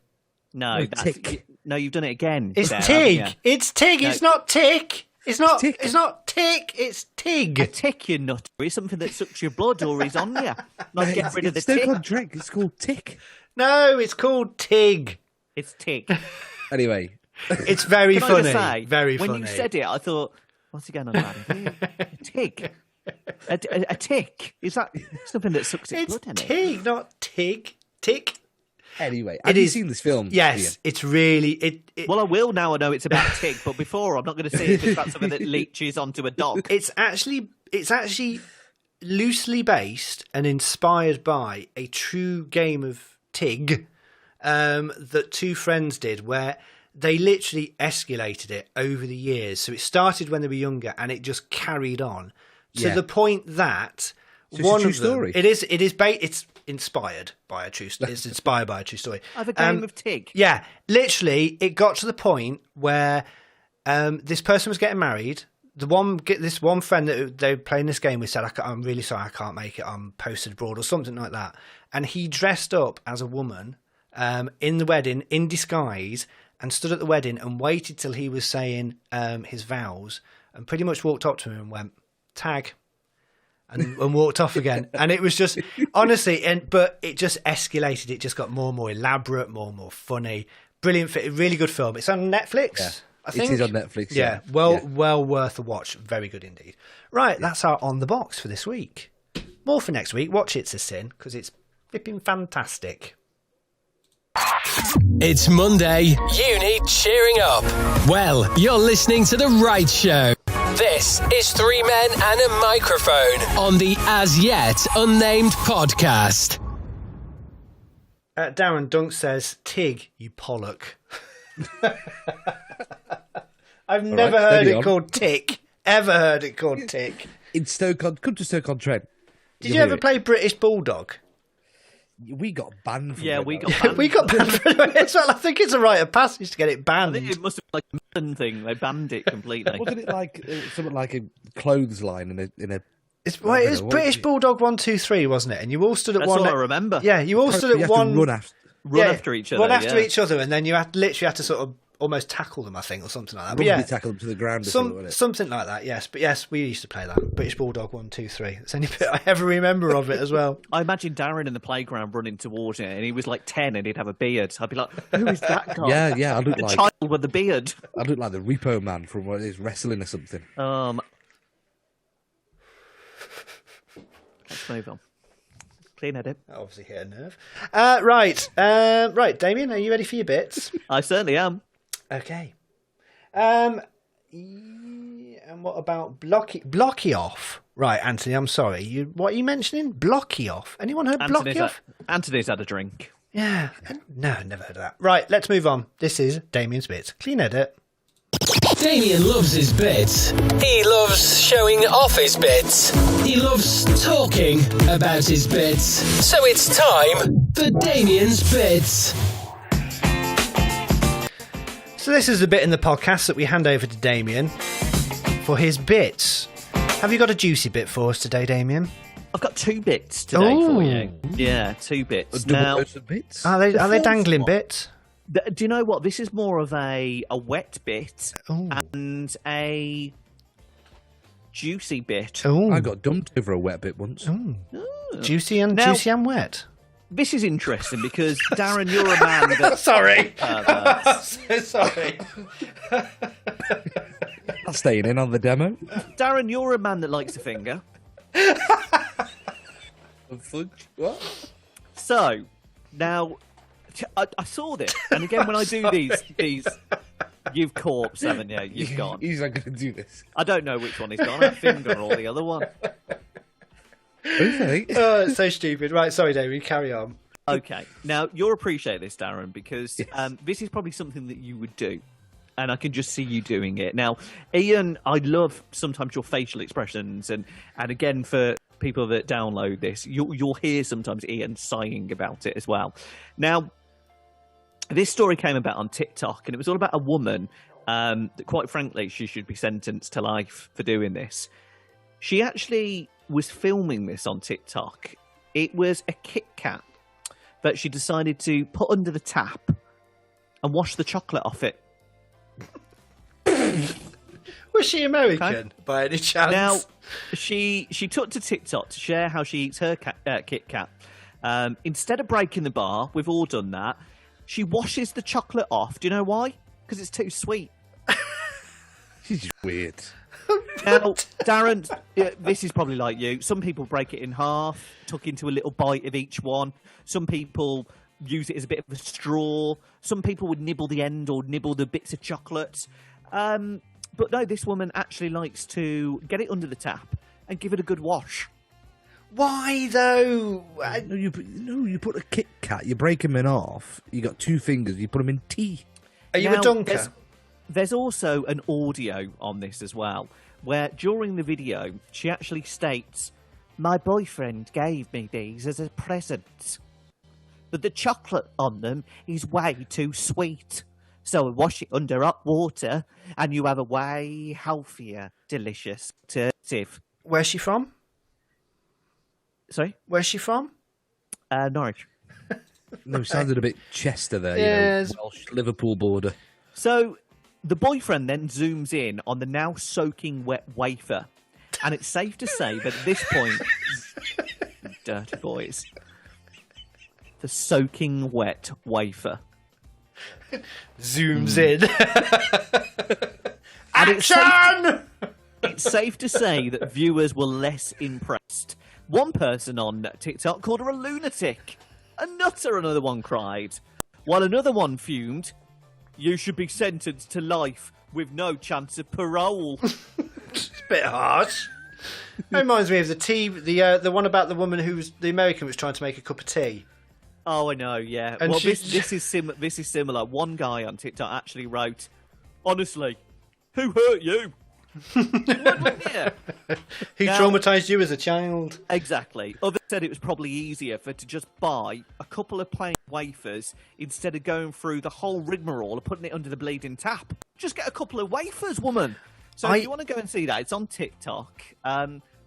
No, Tick. No, you've done it again. It's there, Tig. haven't you? It's Tig. No. It's not Tick. It's not Tick. It's not Tick. It's Tig. A tick, you nut. It's something that sucks your blood or is on you. Not get rid of the It's no tick. called Drake. It's called Tick. No, it's called Tig. It's tick. Anyway. It's very Can funny. I just say, very when funny. you said it, I thought, what's he going on about here? A tick. A tick. Is that something that sucks its It's blood in it? Tig, not Tig. Tick. Anyway, have you seen this film? Yes, Ian? it's really Well, I will now. I know it's about tick, but before I'm not going to see if it's about something that leeches onto a dog. It's actually loosely based and inspired by a true game of Tig that two friends did, where they literally escalated it over the years. So it started when they were younger, and it just carried on to the point that So one it's a true of them. story? It's inspired by a true. It's inspired by a true story. I have a game of Tig. Yeah, literally, it got to the point where this person was getting married. This one friend that they were playing this game with said, "I'm really sorry, I can't make it. I'm posted abroad," or something like that. And he dressed up as a woman in the wedding in disguise and stood at the wedding and waited till he was saying his vows, and pretty much walked up to him and went, "Tag." And walked off again, and it was just honestly, but it just escalated. It just got more and more elaborate, more and more funny. Brilliant, really good film. It's on Netflix. Yeah. I think It is on Netflix. Yeah, well worth a watch. Very good indeed. Right, that's our on the box for this week. More for next week. Watch It's a Sin because it's flipping fantastic. It's Monday. You need cheering up. Well, you're listening to The Right Show This is Three Men and a Microphone. on the As Yet Unnamed podcast. Darren Dunk says, "Tig, you Pollock." I've never heard steady it on. called Tick. Ever heard it called Tick. In come to Stoke-on-Trent. Did you ever play British Bulldog? We got banned from Yeah, it, we though. got banned. We got banned for it as well. I think it's a rite of passage to get it I banned. think it must have been like a Melon thing. They banned it completely. Wasn't it like something like a clothesline in a It I was don't know, what British was it? Bulldog 1, 2, 3, wasn't it? And you all stood at That's one. all I remember. Yeah, you all stood you at have one. to run after. Run after each other. Run after yeah. each other, and then you literally had to sort of almost tackle them, I think, or something like that. But Probably yeah, tackle them to the ground or something, wouldn't it? something like that. Yes, but yes, we used to play that British Bulldog 1, 2, 3. It's the only bit I ever remember of it as well. I imagine Darren in the playground running towards it, and he was like 10 and he'd have a beard. I'd be like, who is that guy? Yeah, I look The like child with the beard. I look like the Repo Man from what it is, wrestling or something. Let's move on. Clean edit. I obviously hit a nerve. Right, Damien, are you ready for your bits? I certainly am. Okay. And what about Blocky Off? Right, Anthony, I'm sorry. What are you mentioning? Blocky Off. Anyone heard Blocky Off? Anthony's had a drink. Yeah. No, never heard of that. Right, let's move on. This is Damien's bits. Clean edit. Damien loves his bits. He loves showing off his bits. He loves talking about his bits. So it's time for Damien's bits. So this is the bit in the podcast that we hand over to Damien for his bits. Have you got a juicy bit for us today, Damien? I've got 2 bits today for you. Yeah, 2 bits. Double dose of bits. Are they first dangling one- bits? Do you know what? This is more of a wet bit Ooh. and a juicy bit. Oh, I got dumped over a wet bit once. juicy and Now- wet. This is interesting because, Darren, you're a man that... Sorry. that's- So sorry. I'm staying in on the demo. Darren, you're a man that likes a finger. What? So, now, I saw this, and again, when I do these, you've corpse, haven't you? You've gone. He's not going to do this. I don't know which one he's gone, a finger or the other one. Okay. Oh, it's so stupid. Right, sorry, David. Carry on. Okay, now, you'll appreciate this, Darren, because this is probably something that you would do. And I can just see you doing it. Now, Ian, I love sometimes your facial expressions. And again, for people that download this, you'll hear sometimes Ian sighing about it as well. Now, this story came about on TikTok, and it was all about a woman that, quite frankly, she should be sentenced to life for doing this. She actually was filming this on TikTok. It was a Kit Kat that she decided to put under the tap and wash the chocolate off it. Was she American Okay. by any chance? Now, she took to TikTok to share how she eats her Kit Kat. Instead of breaking the bar, we've all done that, she washes the chocolate off. Do you know why? Because it's too sweet. She's just weird. Now, Darren, this is probably like you. Some people break it in half, tuck into a little bite of each one. Some people use it as a bit of a straw. Some people would nibble the end or nibble the bits of chocolate. But no, this woman actually likes to get it under the tap and give it a good wash. Why though? No, you put a Kit Kat, you break them in half. You got 2 fingers, you put them in tea. Are you Now, a dunker? There's also an audio on this as well, where during the video, she actually states, "My boyfriend gave me these as a present, but the chocolate on them is way too sweet. So I wash it under hot water, and you have a way healthier, delicious alternative." Where's she from? Sorry? Where's she from? Norwich. No, sounded a bit Chester there, Yes. Welsh, Liverpool border. So the boyfriend then zooms in on the now soaking wet wafer, and it's safe to say that at this point, dirty boys, the soaking wet wafer. Zooms in. And it's Action! It's safe to say that viewers were less impressed. One person on TikTok called her a lunatic. A nutter, another one cried. While another one fumed, "You should be sentenced to life with no chance of parole." It's a bit harsh. That reminds me of the one about the woman the American was trying to make a cup of tea. Oh, I know, yeah. And well, she's- this is similar. One guy on TikTok actually wrote, "Honestly, who hurt you?" Yeah. Who Now- traumatised you as a child? Exactly. Others said it was probably easier for her to just buy a couple of plain wafers instead of going through the whole rigmarole of putting it under the bleeding tap. Just get a couple of wafers, woman. So if you want to go and see that, it's on TikTok.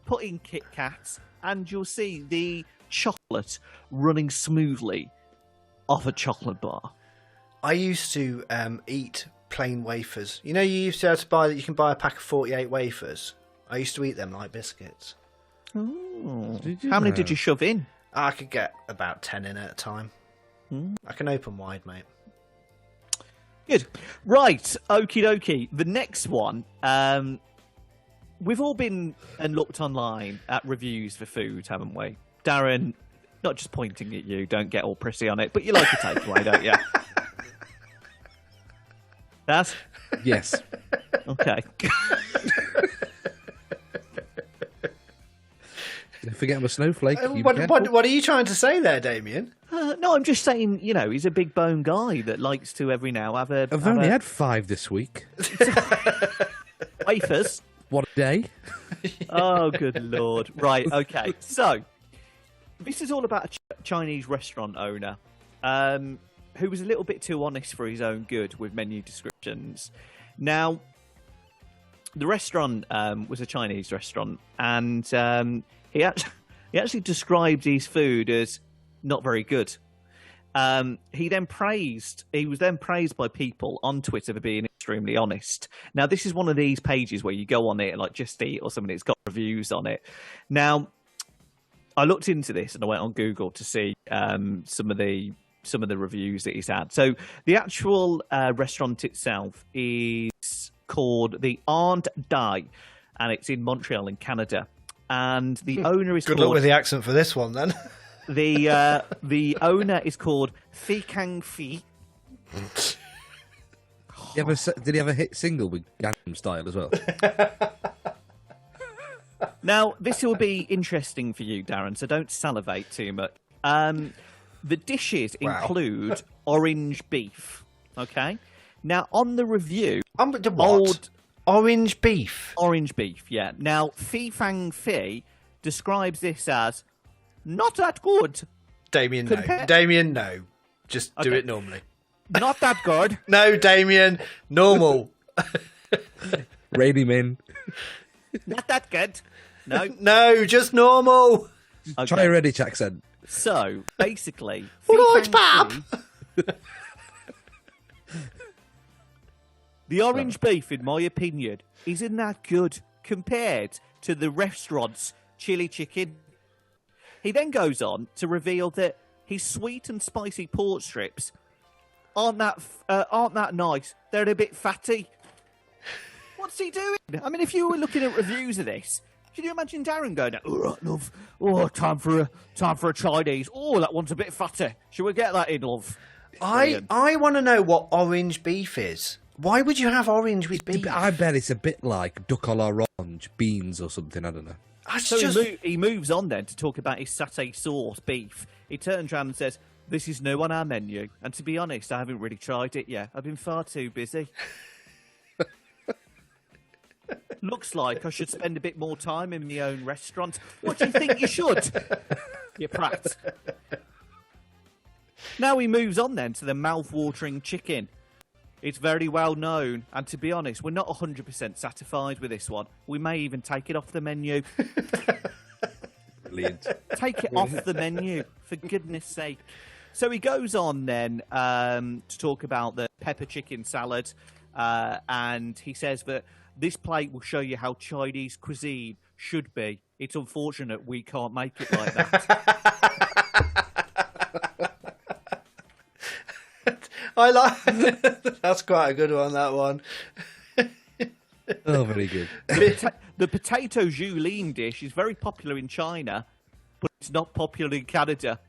Put in Kit Kats, and you'll see the chocolate running smoothly off a chocolate bar. I used to eat plain wafers. You know, you used to have to buy that. You can buy a pack of 48 wafers. I used to eat them like biscuits. Oh. Did you How many know? did you shove in? I could get about 10 in at a time. I can open wide, mate. Good. Right. Okie dokie. The next one. We've all been and looked online at reviews for food, haven't we? Darren, not just pointing at you. Don't get all prissy on it. But you like a takeaway, don't you? That's Yes. okay. Forget I'm a snowflake. You What, can. what are you trying to say there, Damien? No, I'm just saying, he's a big bone guy that likes to every now have a. I've only had 5 this week. wafers. What a day. Oh, good lord. Right, okay. So, this is all about a Chinese restaurant owner who was a little bit too honest for his own good with menu descriptions. Now, the restaurant was a Chinese restaurant, and he actually described his food as not very good. He was then praised by people on Twitter for being extremely honest. Now, this is one of these pages where you go on it, like Just Eat or something, it's got reviews on it. Now, I looked into this and I went on Google to see some of the reviews that he's had. So the actual restaurant itself is called the Aunt Dai, and it's in Montreal in Canada. And the owner is Good called... luck with the accent for this one, then. The owner is called Fi Kang Fi. Did he ever hit single with Gangnam Style as well? Now, this will be interesting for you, Darren, so don't salivate too much. The dishes include orange beef, okay? Now, on the review... What? Orange beef? Orange beef, yeah. Now, Fi Fang Fi describes this as not that good. Damien, no. Damien, no. Just do Okay. it normally. Not that good. No, Damien, normal. Rein him in. Not that good. No. No, just normal. Okay. Try a Redditch accent. So, basically... All Fi right, Fang Pap. Fi- The orange beef, in my opinion, isn't that good compared to the restaurant's chili chicken. He then goes on to reveal that his sweet and spicy pork strips aren't that nice. They're a bit fatty. What's he doing? I mean, if you were looking at reviews of this, can you imagine Darren going, "All right, love. Oh, time for a Chinese. Oh, that one's a bit fatty. Should we get that in, love?" Brilliant. I want to know what orange beef is. Why would you have orange with beef? I bet it's a bit like duck à l'orange, beans or something, I don't know. So he moves on then to talk about his satay sauce beef. He turns around and says, "This is new on our menu. And to be honest, I haven't really tried it yet. I've been far too busy. Looks like I should spend a bit more time in my own restaurant. What do you think you should? You prat." Now he moves on then to the mouth-watering chicken. It's very well known, and to be honest, we're not 100% satisfied with this one. We may even take it off the menu. Brilliant. Take it off the menu, for goodness sake. So he goes on then to talk about the pepper chicken salad, and he says that this plate will show you how Chinese cuisine should be. It's unfortunate we can't make it like that. I like. That's quite a good one. That one. Oh, very good. The potato julienne dish is very popular in China, but it's not popular in Canada.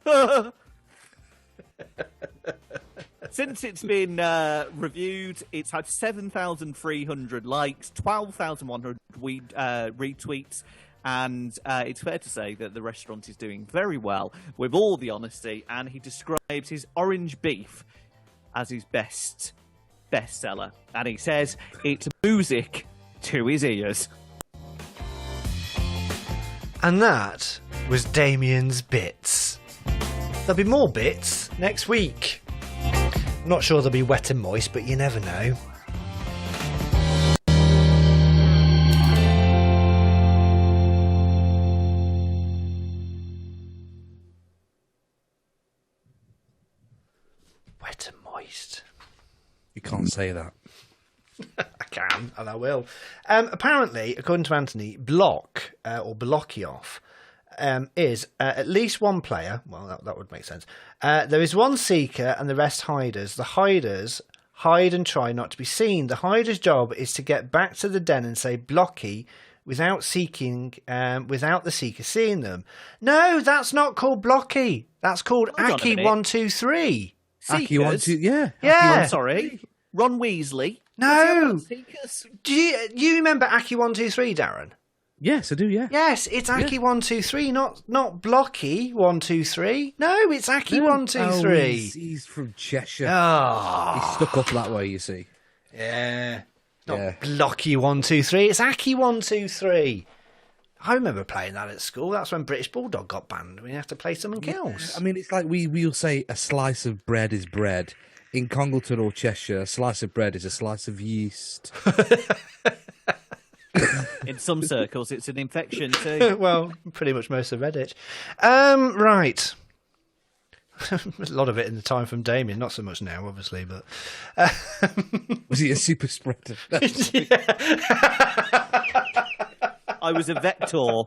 Since it's been reviewed, it's had 7,300 likes, 12,100 retweets, and it's fair to say that the restaurant is doing very well with all the honesty, and he describes his orange beef as his best bestseller, and he says it's music to his ears. And that was Damien's Bits. There'll be more bits next week. I'm not sure they'll be wet and moist, but you never know. Wet and moist. You can't say that. I can, and I will. Apparently, according to Anthony, Block, or Blokioff, is at least one player. Well, that would make sense. There is one seeker and the rest hiders. The hiders hide and try not to be seen. The hider's job is to get back to the den and say Blocky without the seeker seeing them. No, that's not called Blocky. That's called Aki123. Aki123, yeah. Yeah. Sorry. Ron Weasley. No. Do you remember Aki123, Darren? Yes, I do, yeah. Yes, it's Aki123, not Blocky 123. No, it's Aki123. Oh, he's from Cheshire. Oh. He's stuck up that way, you see. Yeah. Not Blocky 123, it's Aki123. I remember playing that at school. That's when British Bulldog got banned. We had to play something else. I mean, it's like we'll say a slice of bread is bread. In Congleton or Cheshire, a slice of bread is a slice of yeast. In some circles, it's an infection too. Well, pretty much most of Redditch. Right. A lot of it in the time from Damien, not so much now, obviously, but... Was he a super spreader? I was a vector.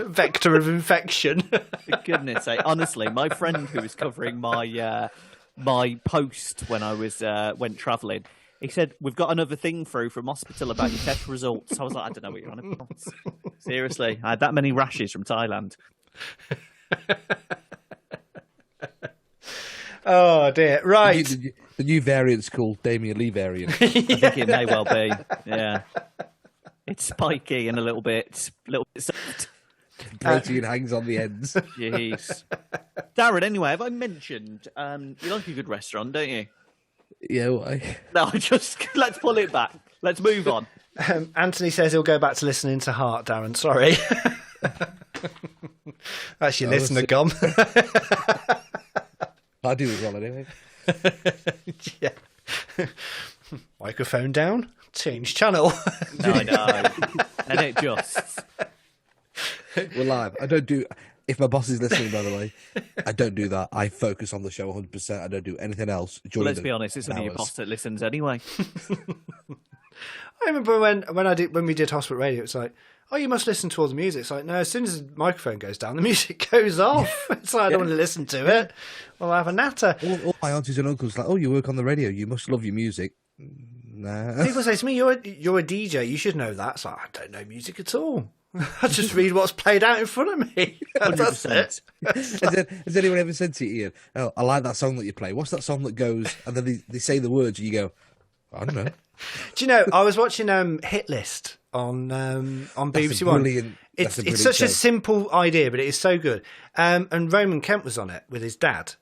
Vector of infection. For goodness sake. Honestly, my friend who was covering my my post when I was went travelling, he said, "We've got another thing through from hospital about your test results." I was like, I don't know what you're on about. Seriously, I had that many rashes from Thailand. Oh dear! Right, the new variant's called Damien Lee variant. I think it may well be. Yeah, it's spiky and a little bit soft. Protein hangs on the ends. Jeez. Darren, anyway, have I mentioned you like a good restaurant, don't you? Yeah, why? No, let's pull it back. Let's move on. Anthony says he'll go back to listening to Heart, Darren. Sorry. That's your listener gum. I do as well anyway. Yeah. Microphone down, change channel. No, I know. And it just... We're live. I don't do... If my boss is listening, by the way, I don't do that. I focus on the show 100%. I don't do anything else. Well, let's be honest, it's only your boss that listens anyway. I remember when we did Hospital Radio, it's like, oh, you must listen to all the music. It's like, no, as soon as the microphone goes down, the music goes off. It's like, I don't want to listen to it. Well, I have a natter. All my aunties and uncles like, oh, you work on the radio. You must love your music. Nah. People say to me, you're a DJ. You should know that. It's like, I don't know music at all. I just read what's played out in front of me. That's it. Has anyone ever said to you, Ian, oh, I like that song that you play. What's that song that goes? And then they say the words and you go, I don't know. Do you know, I was watching Hit List on BBC One. It's such a simple idea, but it is so good. And Roman Kemp was on it with his dad.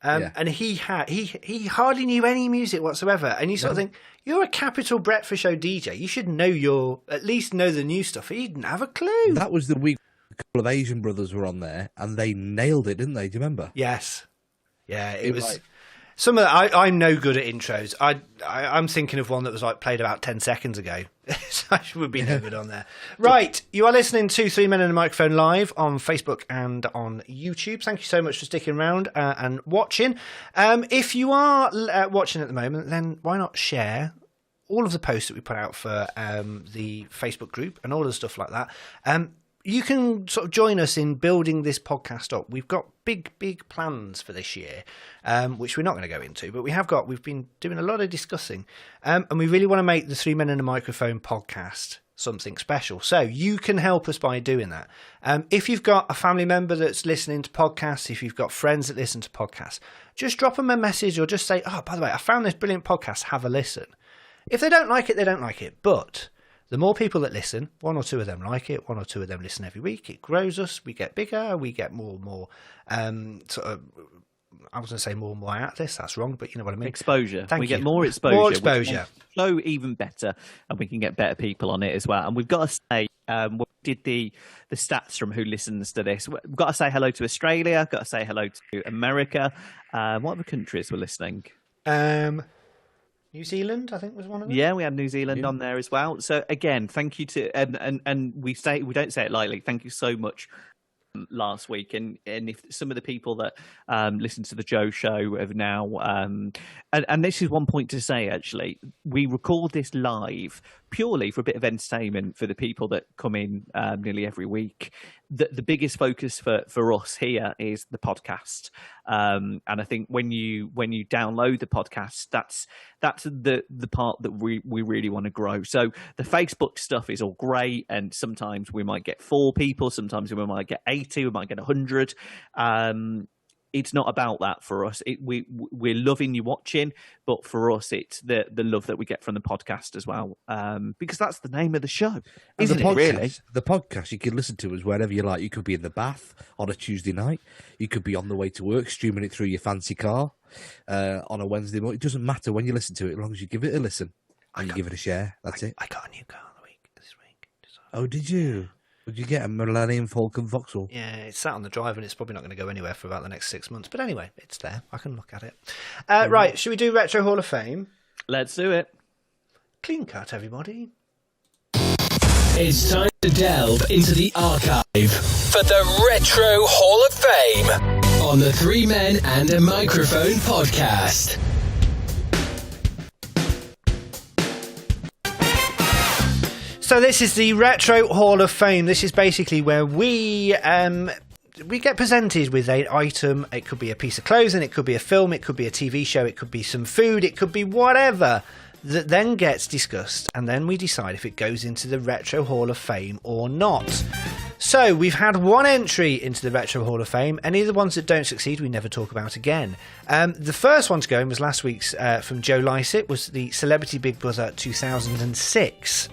And he hardly knew any music whatsoever. And you sort of think, you're a capital breakfast show DJ. You should at least know the new stuff. He didn't have a clue. That was the week a couple of Asian brothers were on there, and they nailed it, didn't they? Do you remember? Yes. Yeah, it was... Some of that, I'm no good at intros. I'm thinking of one that was played about 10 seconds ago. So I would be no good on there. Right, you are listening to 3 Men and a Microphone live on Facebook and on YouTube. Thank you so much for sticking around and watching. If you are watching at the moment, then why not share all of the posts that we put out for the Facebook group and all of the stuff like that. You can sort of join us in building this podcast up. We've got big plans for this year, which we're not going to go into, but we've been doing a lot of discussing, and we really want to make the 3 Men and a Microphone podcast something special. So you can help us by doing that. If you've got a family member that's listening to podcasts, if you've got friends that listen to podcasts, just drop them a message or just say, oh, by the way, I found this brilliant podcast, have a listen. If they don't like it, they don't like it, but... the more people that listen, 1 or 2 of them like it, 1 or 2 of them listen every week, it grows us, we get bigger, we get more and more, I was going to say more and more out of this, that's wrong, but you know what I mean. Exposure. We get more exposure. More exposure. So even better, and we can get better people on it as well. And we've got to say, we did the stats from who listens to this. We've got to say hello to Australia, got to say hello to America. What other countries were listening? New Zealand, I think, was one of them. Yeah, we had New Zealand on there as well. So again, thank you to and we don't say it lightly. Thank you so much last week, and if some of the people that listen to the Joe Show have now, and this is one point to say, actually, we record this live purely for a bit of entertainment for the people that come in nearly every week. The biggest focus for us here is the podcast, and I think when you download the podcast, that's the part that we really want to grow. So the Facebook stuff is all great, and sometimes we might get 4 people, sometimes we might get 80, we might get 100. It's not about that for us. We're loving you watching, but for us, it's the love that we get from the podcast as well, because that's the name of the show, isn't it? Really, the podcast you can listen to us wherever you like. You could be in the bath on a Tuesday night. You could be on the way to work, streaming it through your fancy car on a Wednesday morning. It doesn't matter when you listen to it, as long as you give it a listen and you give it a share. That's it. I got a new car this week. Oh, did you? Would you get a Millennium Falcon Vauxhall? Yeah, it's sat on the drive and it's probably not going to go anywhere for about the next 6 months. But anyway, it's there. I can look at it. Right, should we do Retro Hall of Fame? Let's do it. Clean cut, everybody. It's time to delve into the archive For the Retro Hall of Fame. on the 3 Men and a Microphone podcast. So this is the Retro Hall of Fame. This is basically where we get presented with an item. It could be a piece of clothing, it could be a film, it could be a TV show, it could be some food, it could be whatever that then gets discussed, and then we decide if it goes into the Retro Hall of Fame or not. So we've had 1 entry into the Retro Hall of Fame. Any of the ones that don't succeed, we never talk about again. The first one to go in was last week's from Joe Lycett, was the Celebrity Big Buzzer 2006.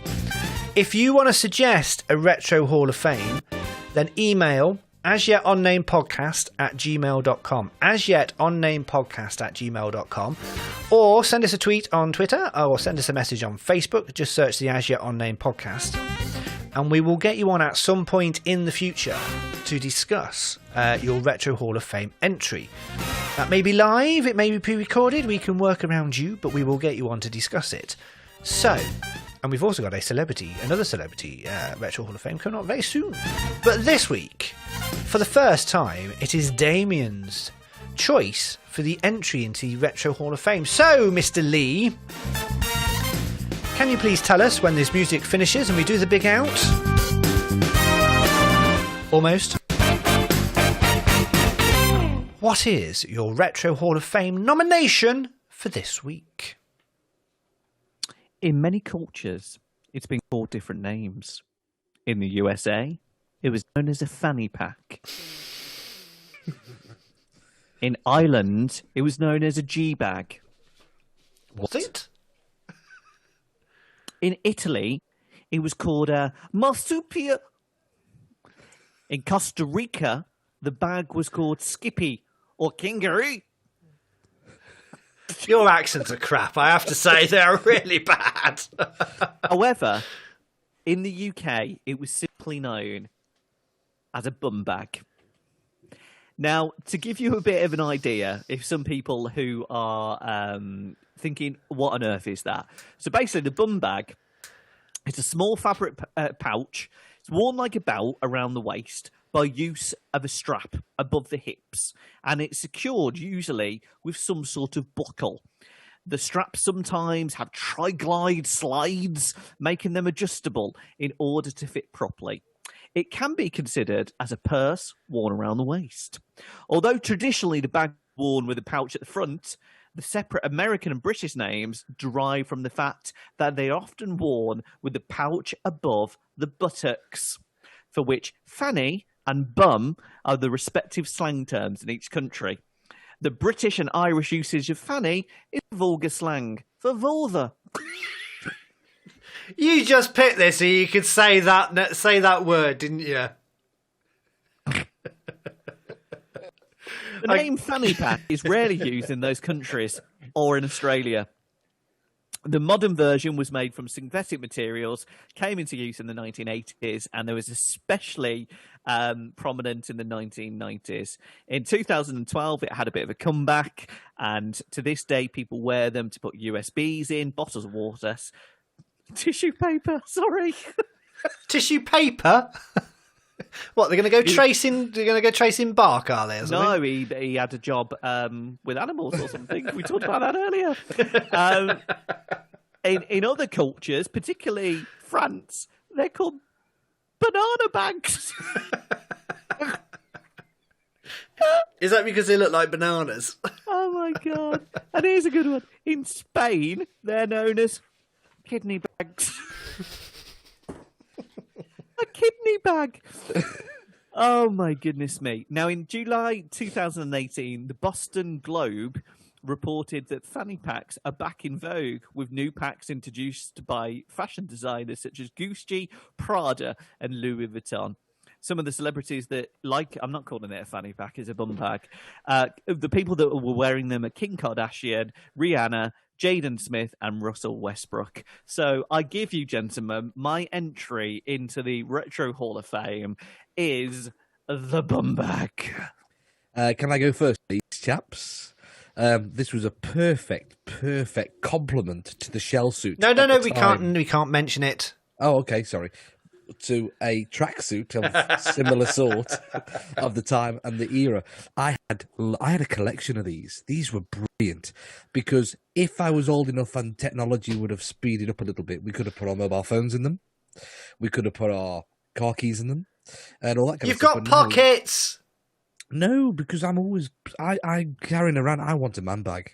If you want to suggest a Retro Hall of Fame, then email asyetunnamedpodcast@gmail.com, asyetunnamedpodcast@gmail.com, or send us a tweet on Twitter, or send us a message on Facebook. Just search the As Yet Unnamed Podcast, and we will get you on at some point in the future to discuss your Retro Hall of Fame entry. That may be live, it may be pre-recorded, we can work around you, but we will get you on to discuss it. So, and we've also got another celebrity Retro Hall of Fame coming up very soon. But this week, for the first time, it is Damien's choice for the entry into the Retro Hall of Fame. So, Mr. Lee, can you please tell us when this music finishes and we do the big out? Almost. What is your Retro Hall of Fame nomination for this week? In many cultures, it's been called different names. In the USA, it was known as a fanny pack. In Ireland, it was known as a G-bag. Was it? In Italy, it was called a marsupia. In Costa Rica, the bag was called Skippy or Kingery. Your accents are crap, I have to say. They're really bad. However, in the UK, it was simply known as a bum bag. Now, to give you a bit of an idea, if some people who are thinking, what on earth is that? So basically, the bum bag, it's a small fabric pouch. It's worn like a belt around the waist by use of a strap above the hips, and it's secured usually with some sort of buckle. The straps sometimes have tri-glide slides, making them adjustable in order to fit properly. It can be considered as a purse worn around the waist. Although traditionally the bag worn with a pouch at the front, the separate American and British names derive from the fact that they are often worn with the pouch above the buttocks, for which fanny and bum are the respective slang terms in each country. The British and Irish usage of fanny is vulgar slang for vulva. You just picked this so you could say that word, didn't you? The name fanny pack is rarely used in those countries or in Australia. The modern version was made from synthetic materials, came into use in the 1980s, and there was especially prominent in the 1990s. In 2012, it had a bit of a comeback, and to this day, people wear them to put USBs in, bottles of water, tissue paper, sorry. Tissue paper? What, they're going to go tracing? They're going to go tracing bark, are they? Or something? No, he had a job with animals or something. We talked about that earlier. In other cultures, particularly France, they're called banana bags. Is that because they look like bananas? Oh my god! And here's a good one. In Spain, they're known as kidney bags. A kidney bag. Oh my goodness me. Now, in July 2018, the Boston Globe reported that fanny packs are back in vogue, with new packs introduced by fashion designers such as Gucci, Prada, and Louis Vuitton. Some of the celebrities that I'm not calling it a fanny pack, it's a bum bag. The people that were wearing them are Kim Kardashian, Rihanna, Jaden Smith, and Russell Westbrook. So I give you, gentlemen, my entry into the Retro Hall of Fame is the bum bag. Can I go first, please, chaps? This was a perfect compliment to the shell suit. No, we can't mention it. Oh, okay, sorry. To a tracksuit of similar sort of the time and the era. I had a collection of these. These were brilliant because if I was old enough and technology would have speeded up a little bit, we could have put our mobile phones in them. We could have put our car keys in them and all that kind of stuff. You've got pockets. No, because I'm carrying around. I want a man bag,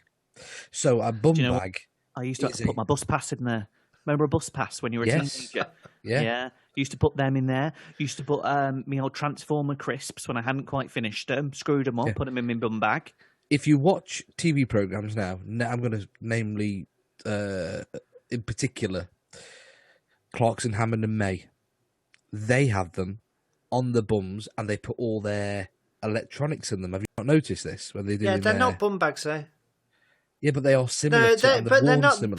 so a bum bag. I used to have to put my bus pass in there. Remember a bus pass when you were a teenager? Yeah. Used to put them in there. Used to put me old Transformer crisps when I hadn't quite finished them. Screwed them up, put them in my bum bag. If you watch TV programs now, I'm going to namely, in particular, Clarkson, Hammond and May. They have them on the bums and they put all their electronics in them. Have you not noticed this? When they do they're not bum bags, though. Yeah, but they are similar. But they're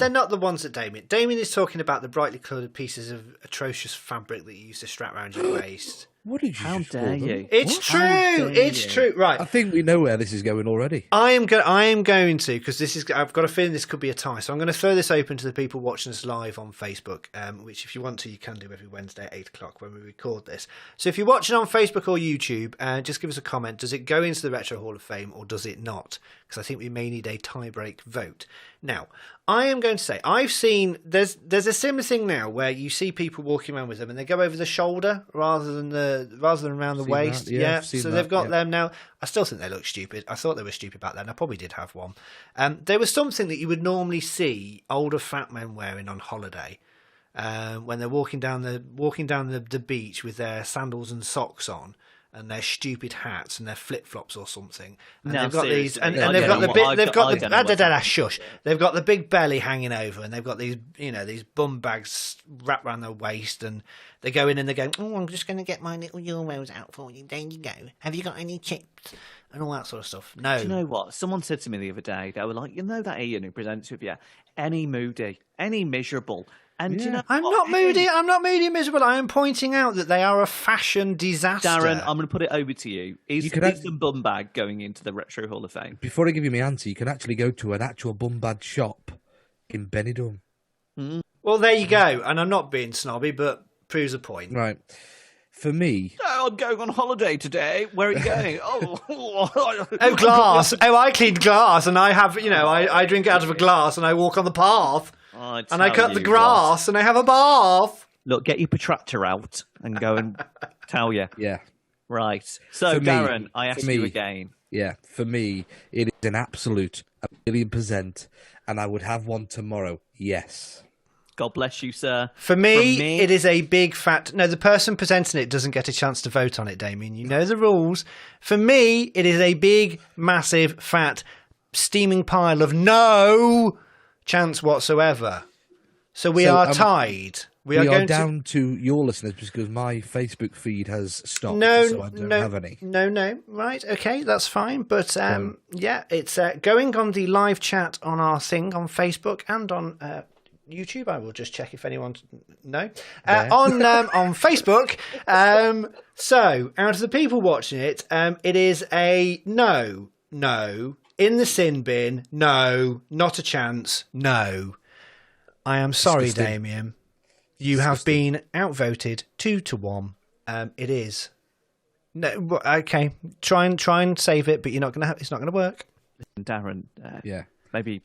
not the ones that Damien. Damien is talking about the brightly coloured pieces of atrocious fabric that you used to strap around your waist. What did you? How dare you? It's true. It's true. Right. I think we know where this is going already. I am going to because I've got a feeling this could be a tie. So I'm going to throw this open to the people watching us live on Facebook, which if you want to, you can do every Wednesday at 8:00 when we record this. So if you're watching on Facebook or YouTube, just give us a comment. Does it go into the Retro Hall of Fame or does it not? Because I think we may need a tie-break vote. Now, I am going to say I've seen there's a similar thing now where you see people walking around with them and they go over the shoulder rather than around the waist. So they've got them now. I still think they look stupid. I thought they were stupid back then. I probably did have one. There was something that you would normally see older fat men wearing on holiday when they're walking down the beach with their sandals and socks on. And their stupid hats and their flip flops or something. And they've got these, and they've got the shush. They've got the big belly hanging over, and they've got these, these bum bags wrapped around their waist, and they go in and they go, "Oh, I'm just going to get my little euros out for you. There you go. Have you got any chips?" And all that sort of stuff. No. Do you know what? Someone said to me the other day, they were like, that Ian who presents with you, any moody, any miserable. And you know, I'm not moody and miserable. I am pointing out that they are a fashion disaster. Darren, I'm going to put it over to you. Is the bum bag going into the Retro Hall of Fame? Before I give you my answer, you can actually go to an actual bum bag shop in Benidorm. Mm. Well, there you go. And I'm not being snobby, but proves a point. Right. For me... Oh, I'm going on holiday today. Where are you going? Oh, glass. I clean glass and I have, I drink out of a glass and I walk on the path. And I cut the grass and I have a bath. Look, get your protractor out and go and tell you. Yeah. Right. So, for Darren, me, I ask you again. Yeah, for me, it is an absolute 1,000,000%, and I would have one tomorrow. Yes. God bless you, sir. For me, it is a big fat... No, the person presenting it doesn't get a chance to vote on it, Damien. You know the rules. For me, it is a big, massive, fat, steaming pile of no... chance whatsoever. So we are tied. We are down to your listeners because my Facebook feed has stopped. No, so I don't have any. No. Right, okay, that's fine. But it's going on the live chat on our thing on Facebook and on YouTube. I will just check if anyone on Facebook. So out of the people watching it, it is a no. In the sin bin, no. Not a chance, no. I am sorry, Disgusting. Damien. You have been outvoted 2-1. It is No, okay. Try and save it, but you're not gonna. It's not gonna work. Darren, Yeah. maybe,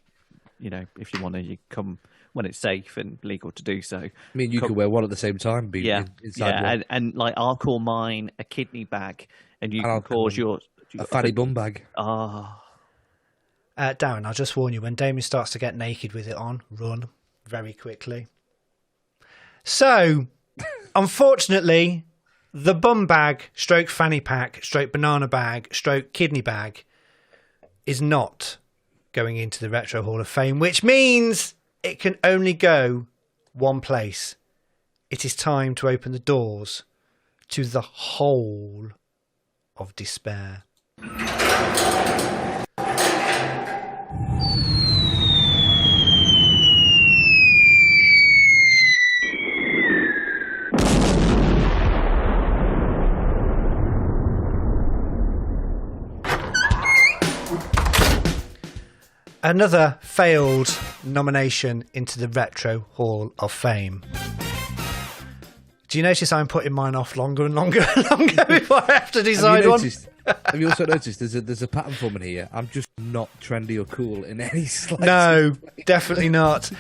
if you want to, you come when it's safe and legal to do so. I mean, you could wear one at the same time. Be inside one. And like I'll call mine a kidney bag, and you And can I'll cause call yours a fanny bum bag. Darren, I'll just warn you: when Damien starts to get naked with it on, run very quickly. So, unfortunately, the bum bag, stroke fanny pack, stroke banana bag, stroke kidney bag is not going into the Retro Hall of Fame, which means it can only go one place. It is time to open the doors to the hole of despair. Another failed nomination into the Retro Hall of Fame. Do you notice I'm putting mine off longer and longer and longer before I have to decide one? Have you also noticed there's a pattern forming here? I'm just not trendy or cool in any slightest No, definitely not.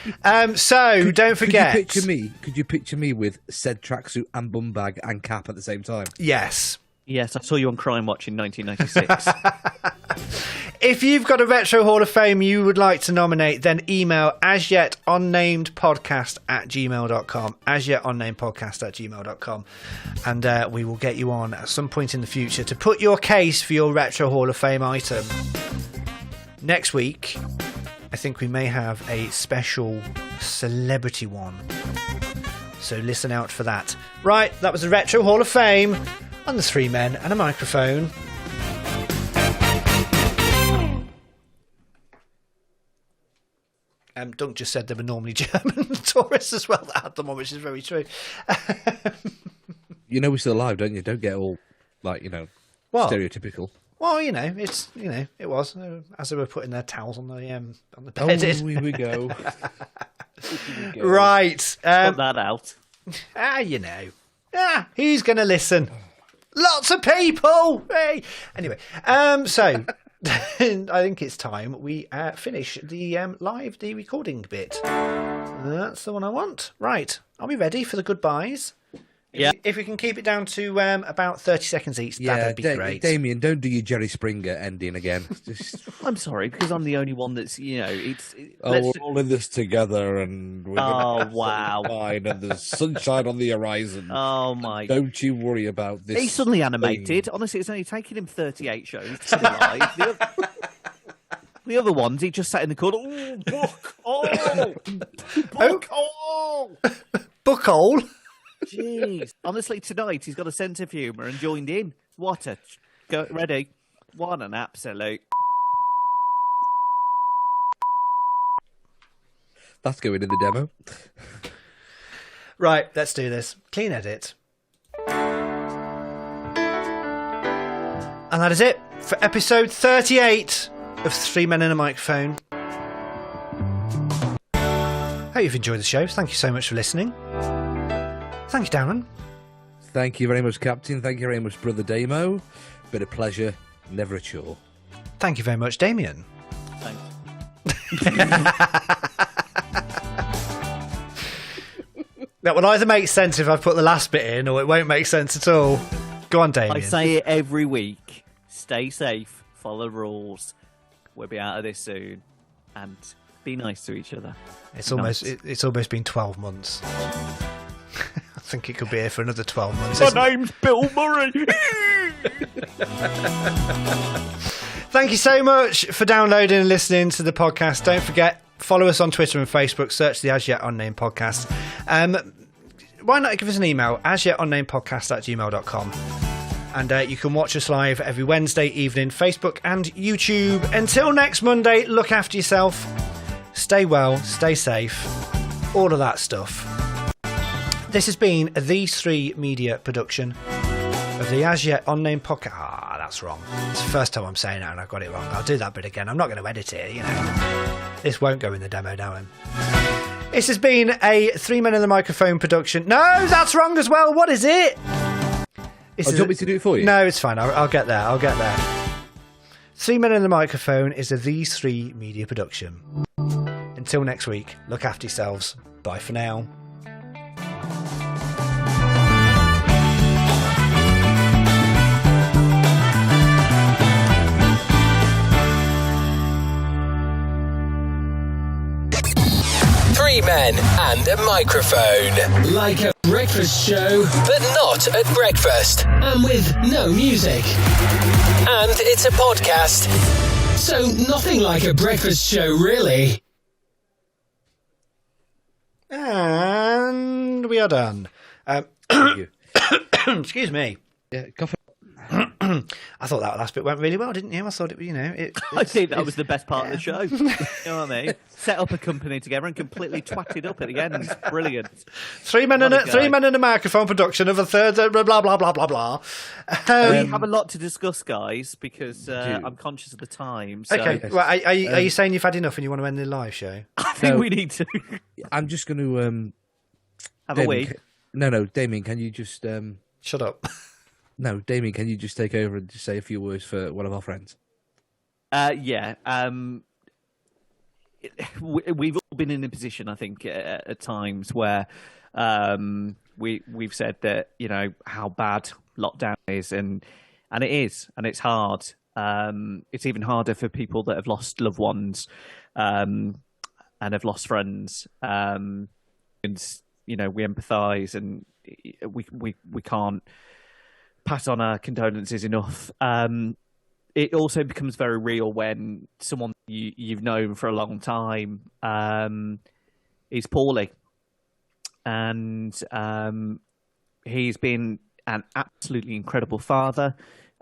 So don't forget. Could you picture me with said tracksuit and bum bag and cap at the same time? Yes. Yes, I saw you on Crime Watch in 1996. If you've got a Retro Hall of Fame you would like to nominate, then email asyetunnamedpodcast@gmail.com, asyetunnamedpodcast@gmail.com, and we will get you on at some point in the future to put your case for your Retro Hall of Fame item. Next week, I think we may have a special celebrity one, so listen out for that. Right, that was the Retro Hall of Fame on the Three Men and a Microphone. Dunk just said they were normally German tourists as well that had them on, which is very true. You know we're still alive, don't you? Don't get all stereotypical. Well, it's it was as they were putting their towels on the bed. Oh, here we go. Right, Put that out. who's going to listen? Lots of people. Hey. Anyway, so. I think it's time we finish the the recording bit. That's the one I want. Right, are we ready for the goodbyes? Yeah. If we can keep it down to about 30 seconds each, that'd be great. Damien, don't do your Jerry Springer ending again. I'm sorry, because I'm the only one that's, we're all in this together, and we're gonna have sunshine, and there's sunshine on the horizon. Oh my! Don't you worry about this. He's suddenly animated. Honestly, it's only taken him 38 shows to be alive. The other ones, he just sat in the corner. Bookhole. Jeez. Honestly, tonight he's got a sense of humour and joined in. Ready? What an absolute. That's going in the demo. Right, let's do this. Clean edit. And that is it for episode 38 of Three Men and a Microphone. Hope you've enjoyed the show. Thank you so much for listening. Thank you, Darren. Thank you very much, Captain. Thank you very much, Brother Damo. Bit of pleasure, never a chore. Thank you very much, Damien. Thanks. That will either make sense if I put the last bit in, or it won't make sense at all. Go on, Damien. I say it every week. Stay safe. Follow the rules. We'll be out of this soon. And be nice to each other. It's almost been 12 months. I think it could be here for another 12 months. My name's Bill Murray. Thank you so much for downloading and listening to the podcast. Don't forget, follow us on Twitter and Facebook. Search the As Yet Unnamed Podcast. Why not give us an email, asyetunnamedpodcast@gmail.com. And you can watch us live every Wednesday evening, Facebook and YouTube. Until next Monday, look after yourself. Stay well, stay safe. All of that stuff. This has been a These Three Media production of the As Yet Unnamed Podcast. That's wrong. It's the first time I'm saying that and I got it wrong. I'll do that bit again. I'm not going to edit it, This won't go in the demo, Darren. This has been a Three Men and the Microphone production. No, that's wrong as well. What is it? This do is you want me to do it for you? No, it's fine. I'll get there. I'll get there. 3 Men and a Microphone is a These Three media production. Until next week, look after yourselves. Bye for now. Three men and a microphone. Like a breakfast show, but not at breakfast. And with no music. And it's a podcast. So nothing like a breakfast show, really. And we are done. Thank you. Excuse me. Yeah, coffee. I thought that last bit went really well, didn't you? I thought it, I think that was the best part of the show. You know what I mean? Set up a company together and completely twatted up at the end. It's brilliant. Three men and a microphone production of a third blah blah blah blah blah blah. We have a lot to discuss, guys, because I'm conscious of the time. So Okay, well, are you saying you've had enough and you want to end the live show? I think we need to I'm just going to have a week. No, Damien, can you just Shut up. No, Damien, can you just take over and just say a few words for one of our friends? Yeah. We've all been in a position, I think, at times where we've said that, you know, how bad lockdown is, and it is, and it's hard. It's even harder for people that have lost loved ones and have lost friends. And you know, we empathise, and we can't pass on our condolences enough. It also becomes very real when someone you've known for a long time is poorly, and he's been an absolutely incredible father,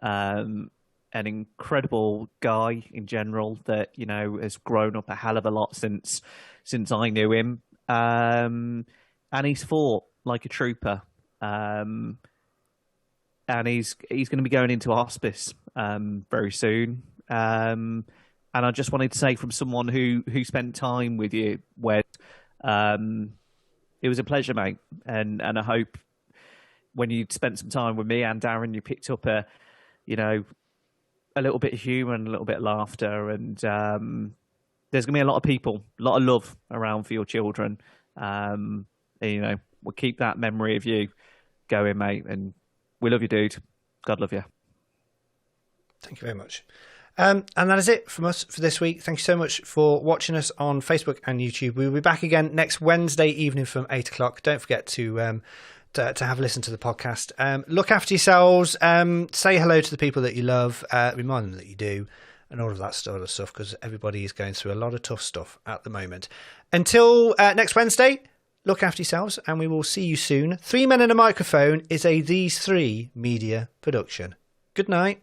an incredible guy in general that, you know, has grown up a hell of a lot since I knew him, and he's fought like a trooper. And he's going to be going into hospice very soon. And I just wanted to say, from someone who spent time with you, Wes, it was a pleasure, mate. And I hope when you spent some time with me and Darren, you picked up a little bit of humour and a little bit of laughter. And there's going to be a lot of people, a lot of love around for your children. And, you know, we'll keep that memory of you going, mate. And we love you, dude. God love you. Thank you very much. And that is it from us for this week. Thank you so much for watching us on Facebook and YouTube. We'll be back again next Wednesday evening from 8 o'clock. Don't forget to have a listen to the podcast. Look after yourselves. Say hello to the people that you love. Remind them that you do. And all of that sort of stuff, because everybody is going through a lot of tough stuff at the moment. Until next Wednesday, look after yourselves, and we will see you soon. 3 Men and a Microphone is a These Three media production. Good night.